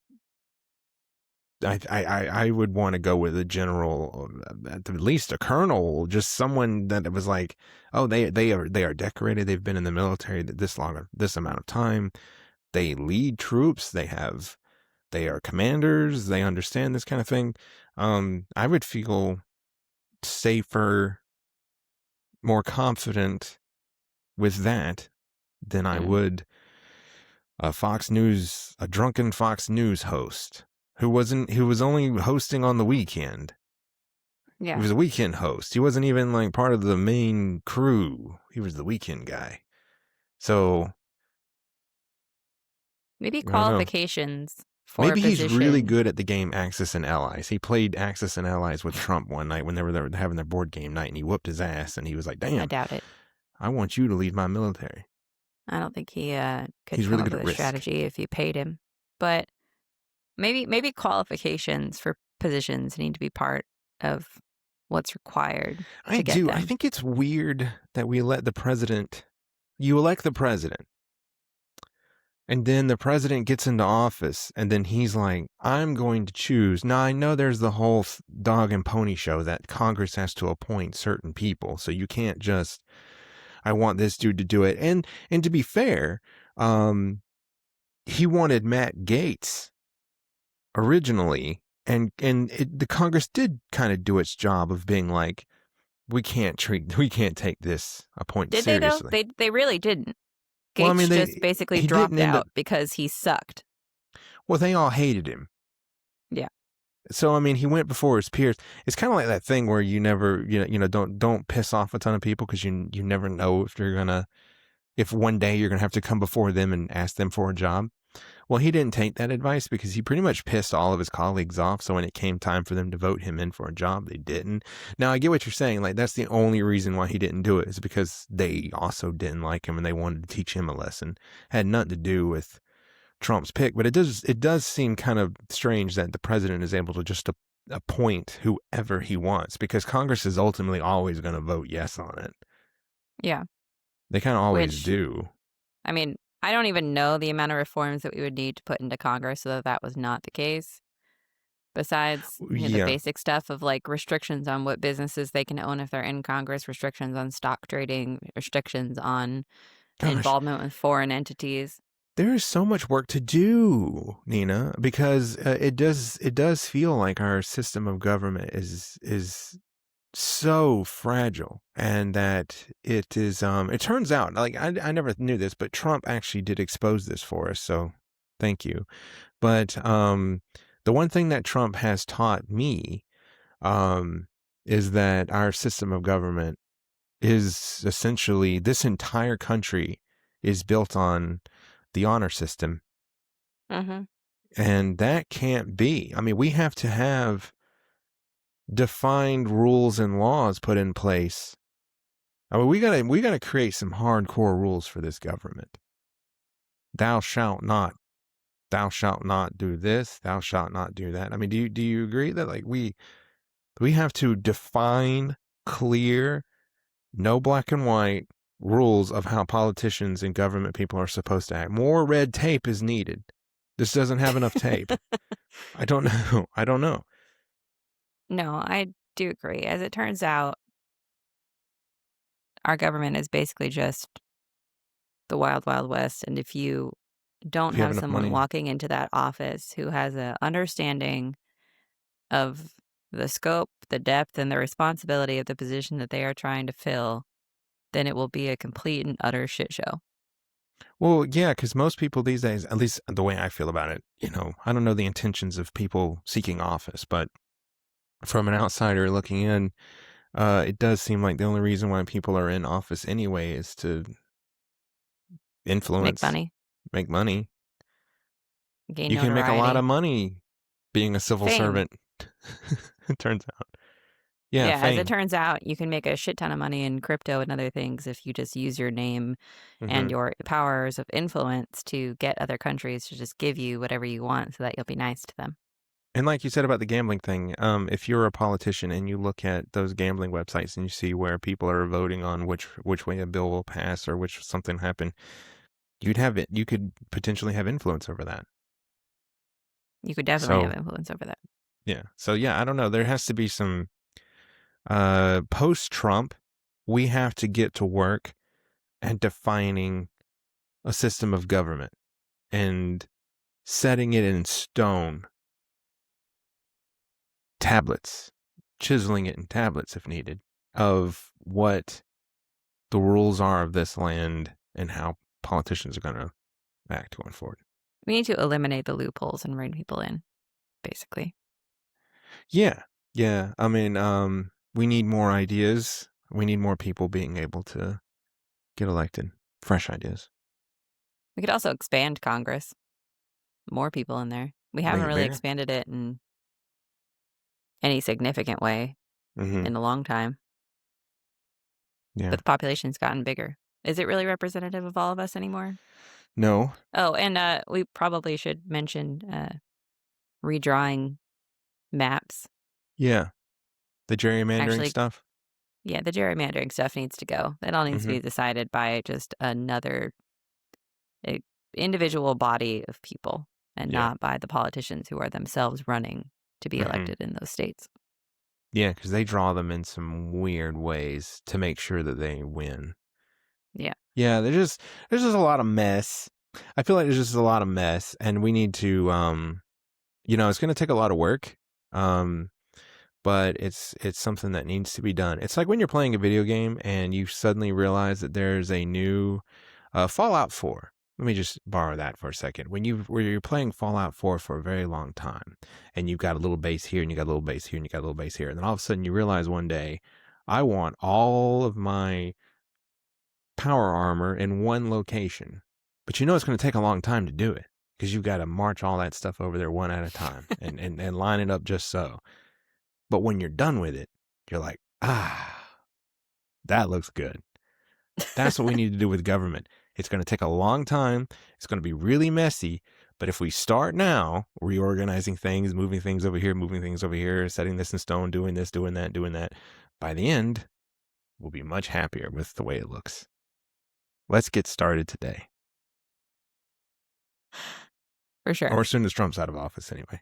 would want to go with a general, at least a colonel, just someone that was like, oh, they are decorated. They've been in the military this amount of time. They lead troops. They are commanders. They understand this kind of thing. I would feel safer, more confident with that than I would a drunken Fox News host who was only hosting on the weekend. Yeah. He was a weekend host. He wasn't even like part of the main crew. He was the weekend guy. So maybe qualifications for maybe a position. He's really good at the game Axis and Allies. He played Axis and Allies with Trump one night when they were having their board game night, and he whooped his ass, and he was like, damn, I doubt it. I want you to lead my military. I don't think he could He's come really up good with at a risk. strategy if you paid him. But maybe qualifications for positions need to be part of what's required. I do. I think it's weird that we let you elect the president, and then the president gets into office, and then he's like, I'm going to choose. Now, I know there's the whole dog and pony show that Congress has to appoint certain people, so you can't just, I want this dude to do it. And to be fair, he wanted Matt Gaetz originally, and the Congress did kind of do its job of being like, we can't take this appointment seriously. Did they though? They really didn't. Gaetz just basically dropped out because he sucked. Well, they all hated him. Yeah. So I mean, he went before his peers. It's kind of like that thing where you never, don't piss off a ton of people because you never know if one day you're gonna have to come before them and ask them for a job. Well, he didn't take that advice because he pretty much pissed all of his colleagues off. So when it came time for them to vote him in for a job, they didn't. Now, I get what you're saying. Like, that's the only reason why he didn't do it is because they also didn't like him and they wanted to teach him a lesson. Had nothing to do with Trump's pick. But it does seem kind of strange that the president is able to just appoint whoever he wants because Congress is ultimately always going to vote yes on it. Yeah. They kind of always do. I mean, I don't even know the amount of reforms that we would need to put into Congress so that was not the case. Besides the basic stuff of like restrictions on what businesses they can own if they're in Congress, restrictions on stock trading, restrictions on involvement with foreign entities. There is so much work to do, Nina, because it does feel like our system of government is so fragile, and that it is it turns out, like, I never knew this, but Trump actually did expose this for us, so thank you. But the one thing that Trump has taught me is that our system of government is essentially, this entire country is built on the honor system. And that can't be. I mean, we have to have defined rules and laws put in place. I mean, we gotta create some hardcore rules for this government. Thou shalt not do this, thou shalt not do that. I mean, do you agree that like we have to define clear, no black and white, rules of how politicians and government people are supposed to act. More red tape is needed. This doesn't have enough tape. I don't know. I don't know. No, I do agree. As it turns out, our government is basically just the wild, wild west. And if you don't If you have have enough someone money. walking into that office who has an understanding of the scope, the depth, and the responsibility of the position that they are trying to fill, then it will be a complete and utter shit show. Well, yeah, because most people these days, at least the way I feel about it, I don't know the intentions of people seeking office, but from an outsider looking in, it does seem like the only reason why people are in office anyway is to Make influence, money, make money. gain You can make a lot of notoriety, money being a civil fame. servant, it turns out. Yeah, Yeah, as it fame. turns out, you can make a shit ton of money in crypto and other things if you just use your name and Hmm. your powers of influence to get other countries to just give you whatever you want so that you'll be nice to them. And like you said about the gambling thing, if you're a politician and you look at those gambling websites and you see where people are voting on which way a bill will pass or which something happen, you could potentially have influence over that. You could definitely have So influence over that. yeah. So yeah, I don't know. There has to be some post Trump, we have to get to work at defining a system of government and setting it in stone, tablets, chiseling it in tablets if needed, of what the rules are of this land and how politicians are going to act going forward. We need to eliminate the loopholes and bring people in, basically. Yeah. Yeah. I mean, we need more ideas. We need more people being able to get elected. Fresh ideas. We could also expand Congress, more people in there. We haven't Make it really bigger. expanded it in any significant way Mm-hmm. in a long time, Yeah. but the population's gotten bigger. Is it really representative of all of us anymore? No. Oh, and we probably should mention redrawing maps. Yeah. The gerrymandering Actually, stuff. yeah, the gerrymandering stuff needs to go. That all needs to Mm-hmm. be decided by just another individual body of people and Yeah. not by the politicians who are themselves running to be Mm-hmm. elected in those states. Yeah, because they draw them in some weird ways to make sure that they win. Yeah. Yeah, there's just a lot of mess. I feel like there's just a lot of mess, and we need to it's going to take a lot of work. But it's something that needs to be done. It's like when you're playing a video game and you suddenly realize that there's a new Fallout 4. Let me just borrow that for a second. When you're playing Fallout 4 for a very long time, and you've got a little base here, and you got a little base here, and you got a little base here, and then all of a sudden you realize one day, I want all of my power armor in one location. But it's going to take a long time to do it because you've got to march all that stuff over there one at a time and line it up just so. But when you're done with it, you're like, that looks good. That's what we need to do with government. It's going to take a long time. It's going to be really messy. But if we start now, reorganizing things, moving things over here, setting this in stone, doing this, doing that, by the end, we'll be much happier with the way it looks. Let's get started today. For sure. Or as soon as Trump's out of office anyway.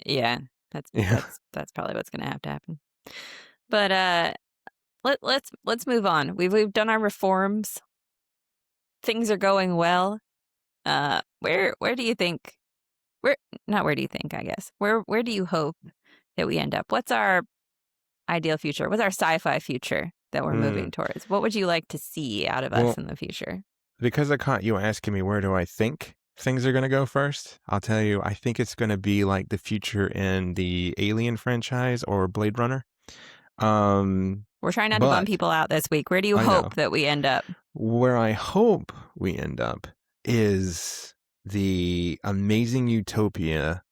Yeah. That's Yeah. that's probably what's going to have to happen. But let's move on. We've done our reforms. Things are going well. Where do you think where I guess. Where do you hope that we end up? What's our ideal future? What's our sci-fi future that we're moving towards? What would you like to see out of us in the future? Because I caught you asking me where do I think things are going to go first, I'll tell you, I think it's going to be like the future in the Alien franchise or Blade Runner. We're trying not to bum people out this week. Where do you hope that we end up? Where I hope we end up is the amazing utopia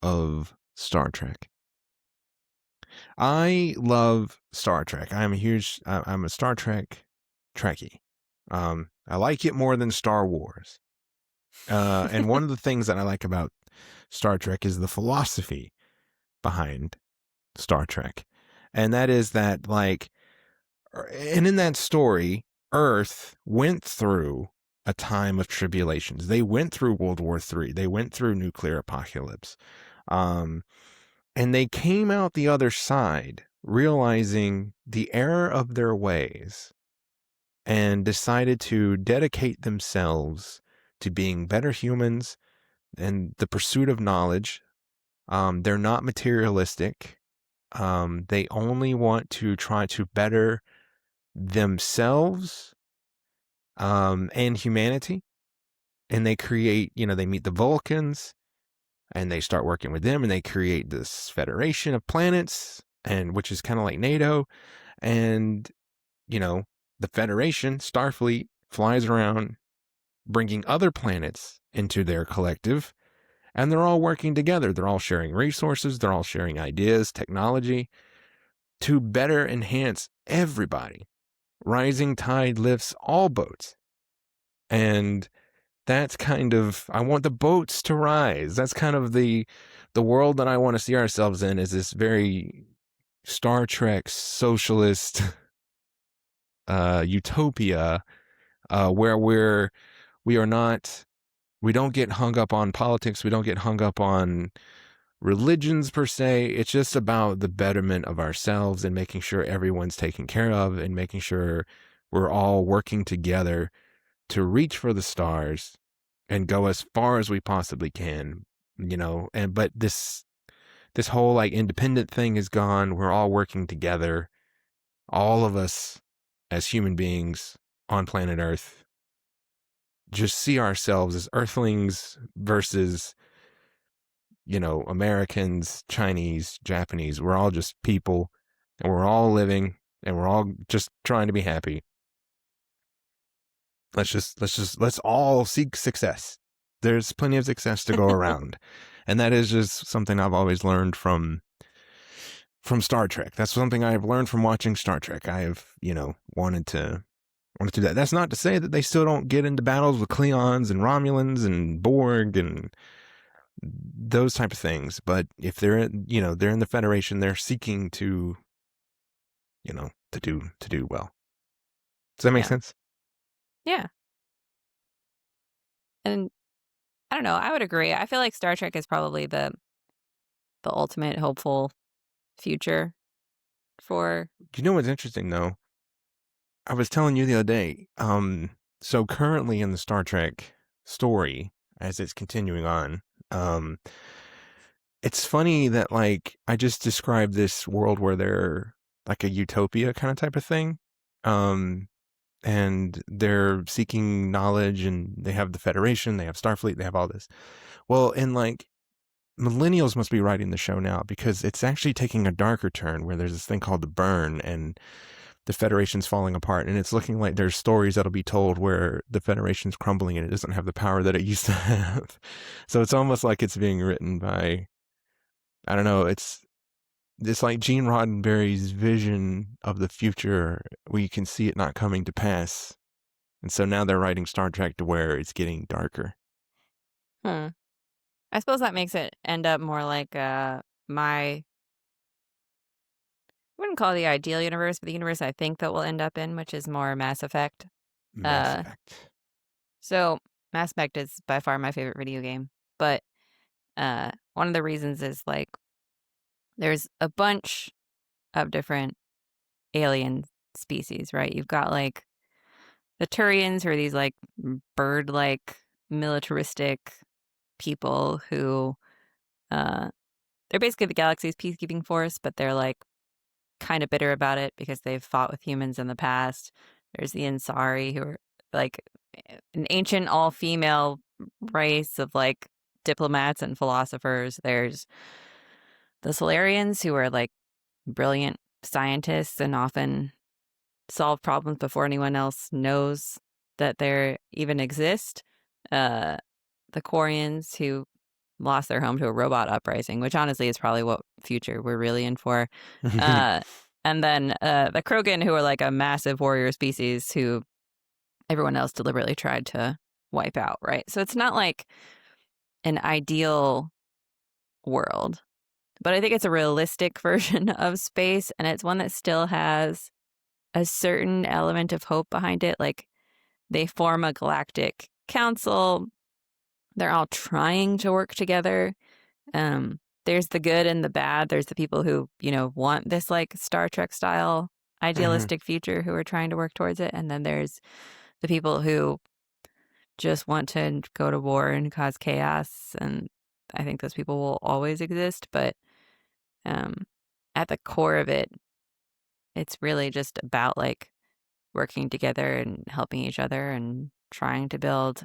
of Star Trek. I love Star Trek. I'm a Star Trek Trekkie. I like it more than Star Wars. And one of the things that I like about Star Trek is the philosophy behind Star Trek. And that is that, like, and in that story, Earth went through a time of tribulations. They went through World War III. They went through nuclear apocalypse. Um, and they came out the other side realizing the error of their ways and decided to dedicate themselves to being better humans and the pursuit of knowledge. They're not materialistic. They only want to try to better themselves and humanity. And they create, they meet the Vulcans and they start working with them and they create this federation of planets, and which is kind of like NATO. And, the Federation, Starfleet, flies around bringing other planets into their collective, and they're all working together. They're all sharing resources. They're all sharing ideas, technology to better enhance everybody. Rising tide lifts all boats. And that's kind of, I want the boats to rise. That's kind of the world that I want to see ourselves in, is this very Star Trek socialist utopia, where we don't get hung up on politics. We don't get hung up on religions per se. It's just about the betterment of ourselves and making sure everyone's taken care of and making sure we're all working together to reach for the stars and go as far as we possibly can, but this whole like independent thing is gone. We're all working together, all of us as human beings on planet Earth. Just see ourselves as earthlings versus, Americans, Chinese, Japanese. We're all just people, and we're all living, and we're all just trying to be happy. Let's all seek success. There's plenty of success to go around. And that is just something I've always learned from Star Trek. That's something I've learned from watching Star Trek. I have, wanted to do that. That's not to say that they still don't get into battles with Klingons and Romulans and Borg and those type of things. But if they're they're in the Federation, they're seeking to, to do well. Does that make sense? Yeah. And I don't know, I would agree. I feel like Star Trek is probably the ultimate hopeful future for. You know what's interesting though? I was telling you the other day, so currently in the Star Trek story, as it's continuing on, it's funny that like I just described this world where they're like a utopia kind of type of thing. And they're seeking knowledge, and they have the Federation, they have Starfleet, they have all this. Well, and like millennials must be writing the show now, because it's actually taking a darker turn where there's this thing called the burn, and the Federation's falling apart, and it's looking like there's stories that'll be told where the Federation's crumbling and it doesn't have the power that it used to have. So it's almost like it's being written by, I don't know, it's like Gene Roddenberry's vision of the future. We can see it not coming to pass. And so now they're writing Star Trek to where it's getting darker. I suppose that makes it end up more like I wouldn't call it the ideal universe, but the universe I think that we'll end up in, which is more Mass Effect. Mass Effect. So Mass Effect is by far my favorite video game. But one of the reasons is like there's a bunch of different alien species, right? You've got like the Turians, who are these like bird-like militaristic people who they're basically the galaxy's peacekeeping force, but they're like kind of bitter about it because they've fought with humans in the past. There's the Ansari, who are like an ancient all-female race of like diplomats and philosophers. There's the Solarians, who are like brilliant scientists and often solve problems before anyone else knows that they even exist. The Quarians, who lost their home to a robot uprising, which honestly is probably what future we're really in for. And then the Krogan, who are like a massive warrior species who everyone else deliberately tried to wipe out, right? So it's not like an ideal world, but I think it's a realistic version of space, and it's one that still has a certain element of hope behind it. Like, they form a galactic council. They're all trying to work together. There's the good and the bad. There's the people who, want this like Star Trek style idealistic future who are trying to work towards it. And then there's the people who just want to go to war and cause chaos. And I think those people will always exist. But at the core of it, it's really just about like working together and helping each other and trying to build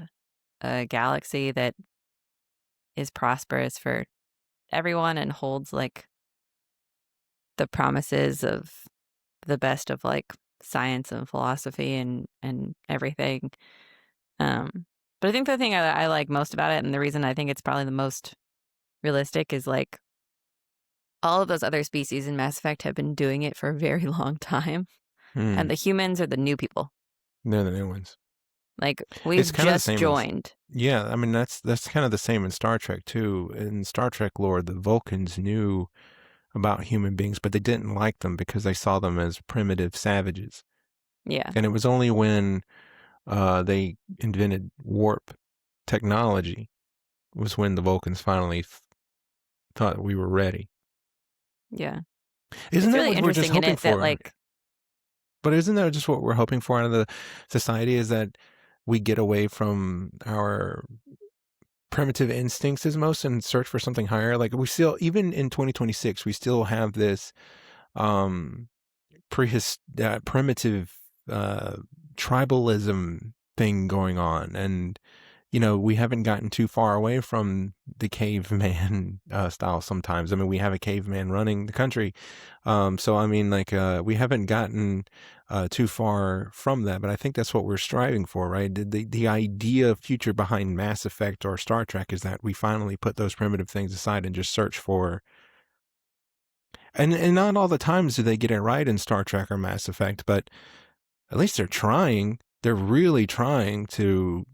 a galaxy that is prosperous for everyone and holds like the promises of the best of like science and philosophy and everything. But I think the thing I like most about it, and the reason I think it's probably the most realistic, is like all of those other species in Mass Effect have been doing it for a very long time, and the humans are the new people. They're the new ones. Like, we've just joined. Yeah, I mean, that's kind of the same in Star Trek, too. In Star Trek lore, the Vulcans knew about human beings, but they didn't like them because they saw them as primitive savages. Yeah. And it was only when they invented warp technology was when the Vulcans finally thought we were ready. Yeah. Isn't that really what we're just interesting in hoping it for? that, like, But isn't that just what we're hoping for out of the society, is that we get away from our primitive instincts as most and search for something higher? Like, we still, even in 2026, we still have this primitive tribalism thing going on. And, we haven't gotten too far away from the caveman style sometimes. I mean, we have a caveman running the country. So, I mean, like, we haven't gotten too far from that, but I think that's what we're striving for, right? The idea of future behind Mass Effect or Star Trek is that we finally put those primitive things aside and just search for. And not all the times do they get it right in Star Trek or Mass Effect, but at least they're trying. They're really trying to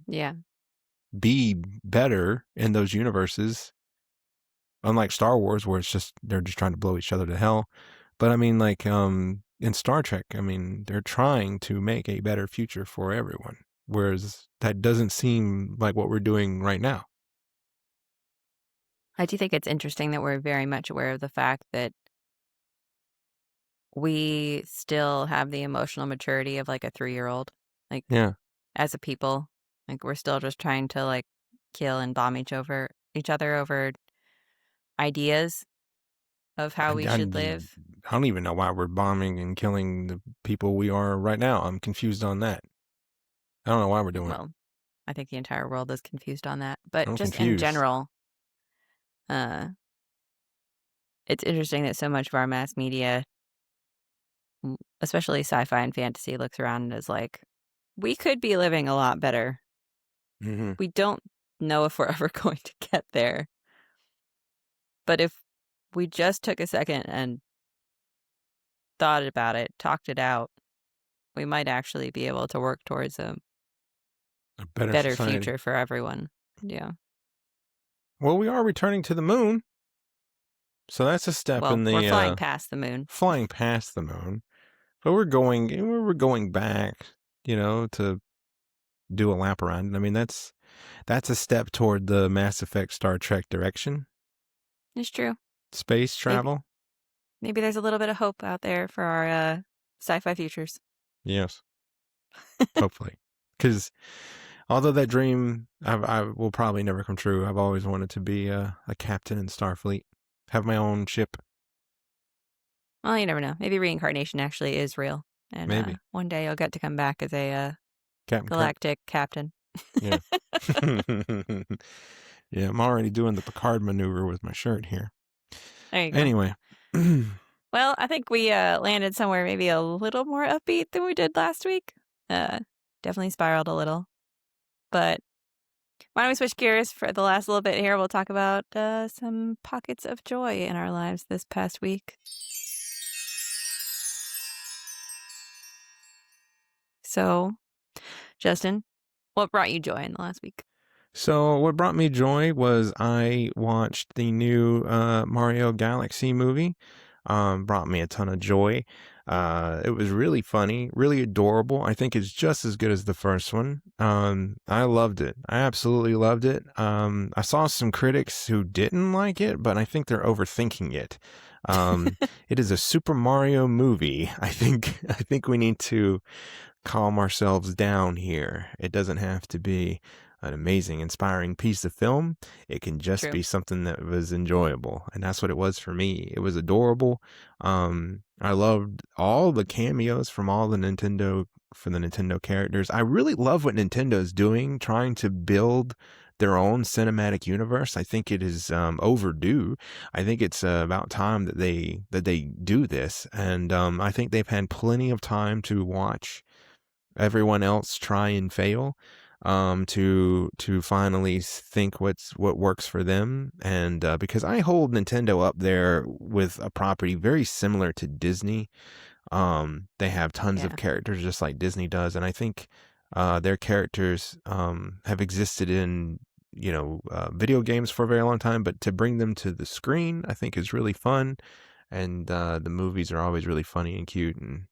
be better in those universes. Unlike Star Wars, where they're just trying to blow each other to hell. But I mean, like, in Star Trek, I mean, they're trying to make a better future for everyone. Whereas that doesn't seem like what we're doing right now. I do think it's interesting that we're very much aware of the fact that we still have the emotional maturity of like a 3-year-old. Like, Yeah. as a people, like, we're still just trying to like kill and bomb each other over ideas of how we should live. I don't even know why we're bombing and killing the people we are right now. I'm confused on that. I don't know why we're doing it. Well, I think the entire world is confused on that. But I'm just confused. in general, it's interesting that so much of our mass media, especially sci-fi and fantasy, looks around and is like, we could be living a lot better. Mm-hmm. We don't know if we're ever going to get there. But if we just took a second and thought about it, talked it out, we might actually be able to work towards a better future for everyone. Yeah. Well, we are returning to the moon. So that's a step in the... we're flying past the moon. Flying past the moon. But we're going back, to do a lap around. I mean, that's a step toward the Mass Effect Star Trek direction. It's true. Space travel. Maybe there's a little bit of hope out there for our sci-fi futures. Yes. Hopefully. Because although that dream I will probably never come true, I've always wanted to be a captain in Starfleet. Have my own ship. Well, you never know. Maybe reincarnation actually is real. And maybe one day you'll get to come back as a galactic captain. Yeah. Yeah, I'm already doing the Picard maneuver with my shirt here. There you go. Anyway. Well, I think we landed somewhere maybe a little more upbeat than we did last week. Definitely spiraled a little. But why don't we switch gears for the last little bit here? We'll talk about some pockets of joy in our lives this past week. So, Justin, what brought you joy in the last week? So what brought me joy was I watched the new Mario Galaxy movie. brought me a ton of joy. It was really funny, really adorable. I think it's just as good as the first one. I loved it. I absolutely loved it. I saw some critics who didn't like it, but I think they're overthinking it. It is a Super Mario movie. I think we need to calm ourselves down here. It doesn't have to be an amazing, inspiring piece of film. It can just True. be something that was enjoyable. And that's what it was for me. It was adorable. I loved all the cameos from all the Nintendo characters. I really love what Nintendo's doing, trying to build their own cinematic universe. I think it is overdue. I think it's about time that they do this. And I think they've had plenty of time to watch everyone else try and fail, to finally think what works for them. And because I hold Nintendo up there with a property very similar to Disney. They have tons of Yeah. characters just like Disney does, and I think their characters have existed in video games for a very long time, but to bring them to the screen I think is really fun. And the movies are always really funny and cute. And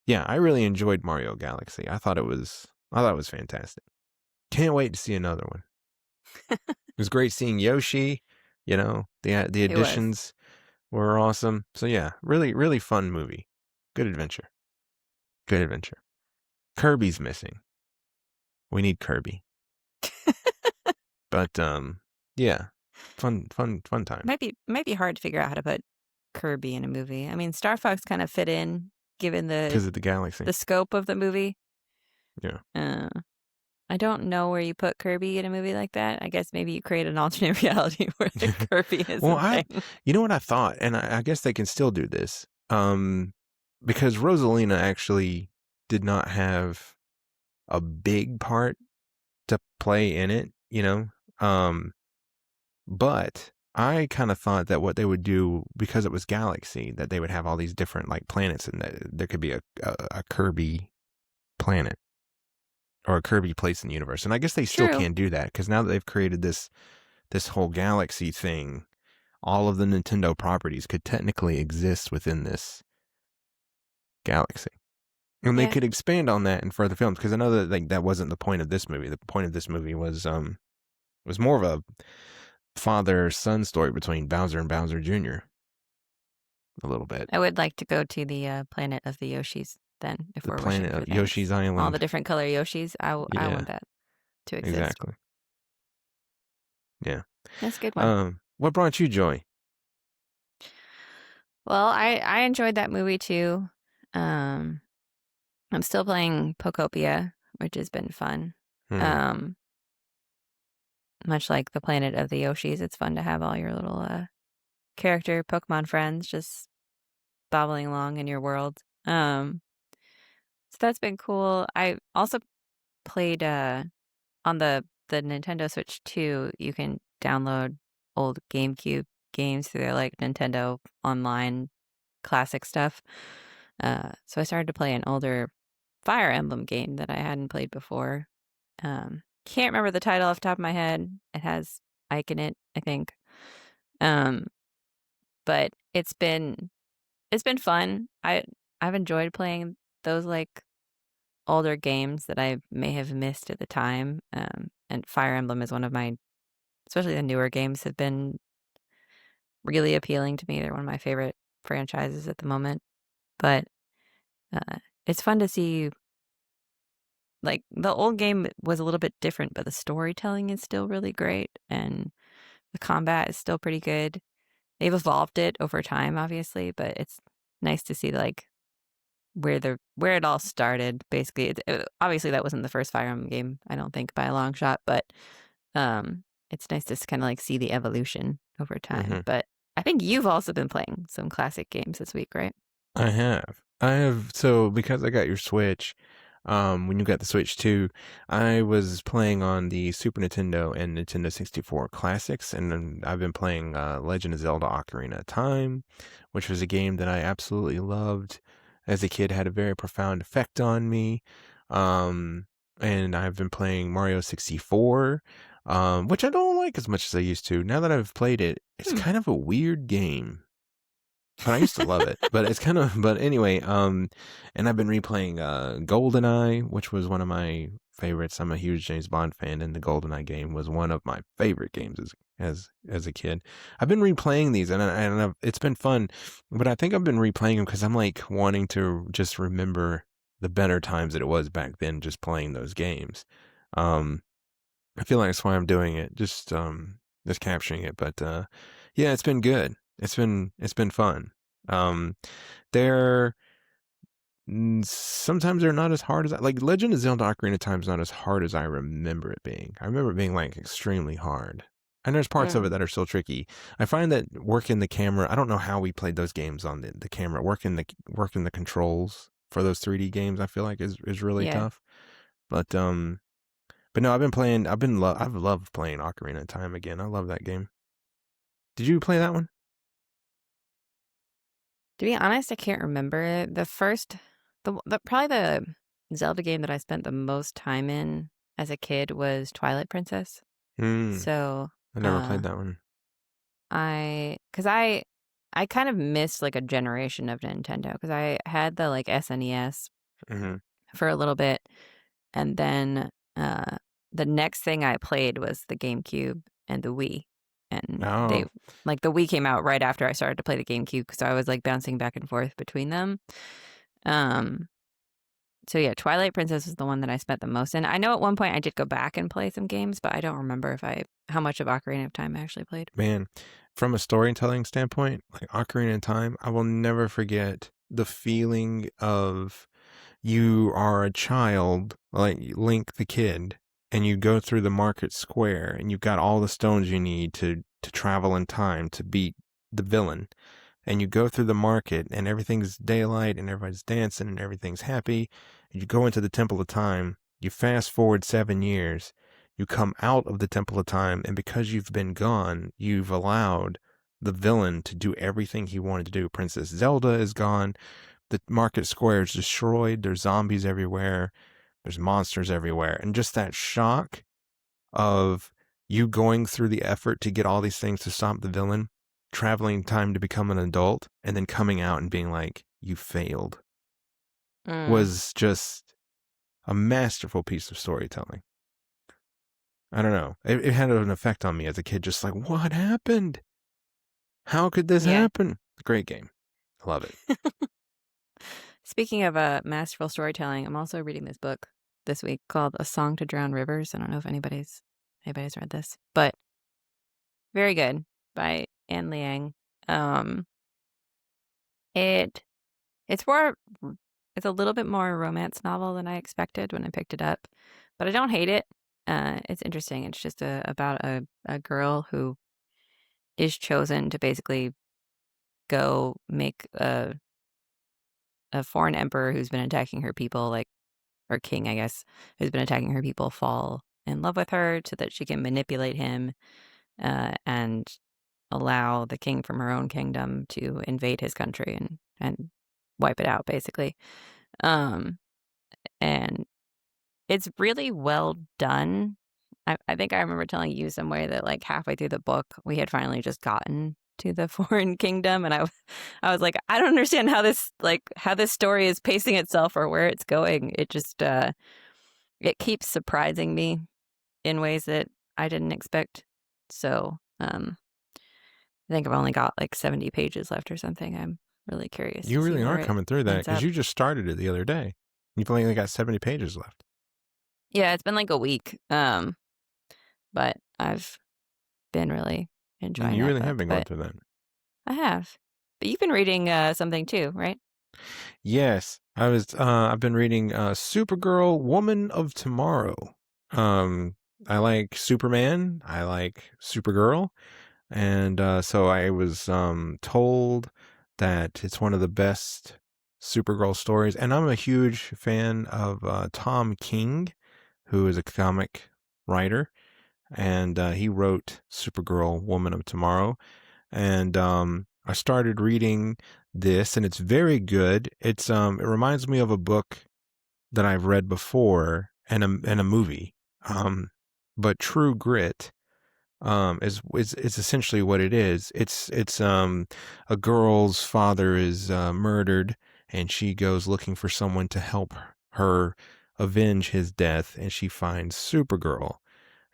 yeah, I really enjoyed Mario Galaxy. I thought it was fantastic. Can't wait to see another one. It was great seeing Yoshi. The It was. additions were awesome. So yeah, really, really fun movie. Good adventure. Good adventure. Kirby's missing. We need Kirby. But yeah, fun time. Might be hard to figure out how to put Kirby in a movie. I mean, Star Fox kind of fit in given Because of the galaxy. the scope of the movie. Yeah. I don't know where you put Kirby in a movie like that. I guess maybe you create an alternate reality where Kirby is Well, a thing. you know what I thought, and I guess they can still do this. Because Rosalina actually did not have a big part to play in it, but I kind of thought that what they would do, because it was Galaxy, that they would have all these different like planets, and that there could be a Kirby planet or a Kirby place in the universe. And I guess they still True. can't do that, because now that they've created this whole Galaxy thing, all of the Nintendo properties could technically exist within this galaxy. And they Yeah. could expand on that in further films, because I know that that wasn't the point of this movie. The point of this movie was more of a father-son story between Bowser and Bowser Jr. a little bit. I would like to go to the planet of the Yoshis then, if The we're planet wishing for of things. Yoshi's Island. All the different color Yoshis. I Yeah, want that to exist. exactly. Yeah. That's a good one. What brought you joy? Well, I enjoyed that movie too. I'm still playing Pokopia, which has been fun. Much like the planet of the Yoshis, it's fun to have all your little character Pokemon friends just bobbling along in your world. So that's been cool. I also played on the Nintendo Switch 2, you can download old GameCube games through their like Nintendo Online classic stuff. So I started to play an older Fire Emblem game that I hadn't played before. Can't remember the title off the top of my head. It has Ike in it, I think. But it's been fun. I've enjoyed playing those like older games that I may have missed at the time. And Fire Emblem is one of my, especially the newer games, have been really appealing to me. They're one of my favorite franchises at the moment. But it's fun to see. Like, the old game was a little bit different, but the storytelling is still really great, and the combat is still pretty good. They've evolved it over time, obviously, but it's nice to see, like, where it all started, basically. Obviously, that wasn't the first Fire Emblem game, I don't think, by a long shot, but it's nice to kind of, like, see the evolution over time. But I think you've also been playing some classic games this week, right? I have. So because I got your Switch, when you got the Switch 2, I was playing on the Super Nintendo and Nintendo 64 classics, and then I've been playing Legend of Zelda Ocarina of Time, which was a game that I absolutely loved. As a kid, had a very profound effect on me. And I've been playing Mario 64, which I don't like as much as I used to. Now that I've played it, it's kind of a weird game. But I used to love it. But it's kind of, but anyway, and I've been replaying GoldenEye, which was one of my favorites. I'm a huge James Bond fan, and the GoldenEye game was one of my favorite games as a kid. I've been replaying these, and it's been fun. But I think I've been replaying them because I'm like wanting to just remember the better times that it was back then, just playing those games. I feel like that's why I'm doing it, just capturing it. But yeah, it's been good. It's been fun. Um, they're sometimes they're not as hard as like Legend of Zelda Ocarina of Time is not as hard as I remember it being. I remember it being like extremely hard. And there's parts of it that are still tricky. I find that working the camera, I don't know how we played those games on the camera, working the controls for those 3D games, I feel like is really Yeah. tough. But no, I've loved playing Ocarina of Time again. I love that game. Did you play that one? To be honest, I can't remember it. Probably the Zelda game that I spent the most time in as a kid was Twilight Princess. Hmm. So, I never played that one. cause I kind of missed like a generation of Nintendo because I had the like SNES Mm-hmm. for a little bit, and then the next thing I played was the GameCube and the Wii, and Oh, the Wii came out right after I started to play the GameCube because I was like bouncing back and forth between them. Um, so yeah, Twilight Princess was the one that I spent the most in. I know at one point I did go back and play some games, but I don't remember how much of Ocarina of Time I actually played. man. From a storytelling standpoint, like Ocarina of Time, I will never forget the feeling of you are a child, like Link the kid, and you go through the market square and you've got all the stones you need to travel in time to beat the villain. And you go through the market and everything's daylight and everybody's dancing and everything's happy. And you go into the Temple of Time, you fast forward 7 years, you come out of the Temple of Time, and because you've been gone, you've allowed the villain to do everything he wanted to do. Princess Zelda is gone. The market square is destroyed. There's zombies everywhere. There's monsters everywhere. And just that shock of you going through the effort to get all these things to stop the villain, traveling time to become an adult, and then coming out and being like, you failed, Mm, was just a masterful piece of storytelling. I don't know. It had an effect on me as a kid, just like, what happened? How could this yeah. happen? Great game. I love it. Speaking of masterful storytelling, I'm also reading this book this week called A Song to Drown Rivers. I don't know if anybody's read this, but very good by Anne Liang. Um, it it's more it's a little bit more romance novel than I expected when I picked it up, but I don't hate it. It's interesting. It's just about a girl who is chosen to basically go make a foreign emperor who's been attacking her people, like, or king, I guess, who's been attacking her people, fall in love with her so that she can manipulate him and allow the king from her own kingdom to invade his country and wipe it out, basically. Um, and it's really well done. I think I remember telling you somewhere that like halfway through the book, we had finally just gotten to the foreign kingdom, and I was like, I don't understand how this story is pacing itself or where it's going. It just it keeps surprising me in ways that I didn't expect. So I think I've only got like 70 pages left or something. I'm really curious You to see really where are it coming through that ends because up. you just started it the other day. You've only got 70 pages left. Yeah, it's been like a week. But I've been really enjoying You that really have book. been going But through that. I have. But you've been reading something too, right? Yes, I've been reading Supergirl, Woman of Tomorrow. I like Superman, I like Supergirl, and so I was told that it's one of the best Supergirl stories, and I'm a huge fan of Tom King, who is a comic writer, and he wrote Supergirl, Woman of Tomorrow, and I started reading this, and it's very good. It reminds me of a book that I've read before and a movie, but True Grit, Is essentially what it is. It's a girl's father is murdered, and she goes looking for someone to help her avenge his death, and she finds Supergirl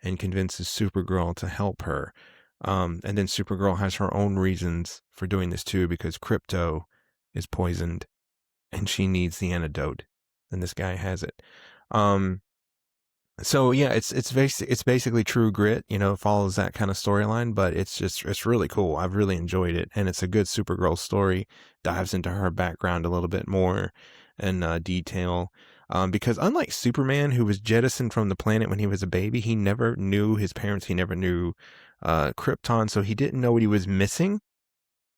and convinces Supergirl to help her. And then Supergirl has her own reasons for doing this too, because Crypto is poisoned and she needs the antidote, and this guy has it. So yeah, it's basically True Grit, you know, it follows that kind of storyline, but it's really cool. I've really enjoyed it, and it's a good Supergirl story. Dives into her background a little bit more in detail. Because unlike Superman, who was jettisoned from the planet when he was a baby, he never knew his parents. He never knew Krypton, so he didn't know what he was missing.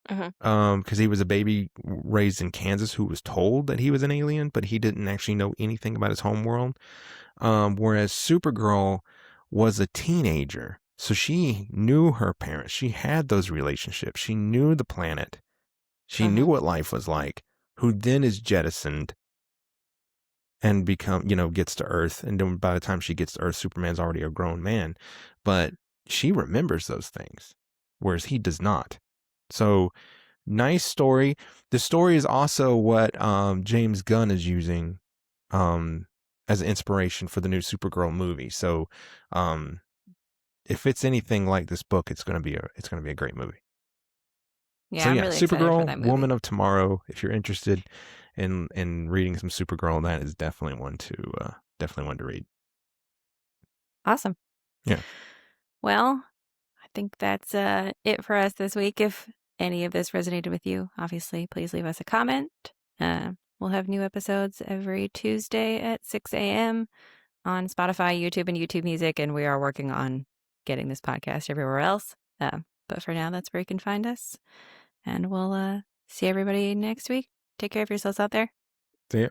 Mhm. Because he was a baby raised in Kansas who was told that he was an alien, but he didn't actually know anything about his home world. Whereas Supergirl was a teenager, so she knew her parents. She had those relationships. She knew the planet. She knew Mhm. what life was like. Who then is jettisoned and gets to Earth. And then by the time she gets to Earth, Superman's already a grown man. But she remembers those things, whereas he does not. So nice story. The story is also what James Gunn is using as inspiration for the new Supergirl movie. So um, if it's anything like this book, it's gonna be a great movie. So Yeah, I'm yeah, really excited for Supergirl, that movie. Woman of Tomorrow. If you're interested in reading some Supergirl, that is definitely one to read. Awesome. Yeah. Well, I think that's it for us this week. If any of this resonated with you, obviously, please leave us a comment. We'll have new episodes every Tuesday at 6 a.m. on Spotify, YouTube, and YouTube Music, and we are working on getting this podcast everywhere else. But for now, that's where you can find us. And we'll see everybody next week. Take care of yourselves out there. See ya.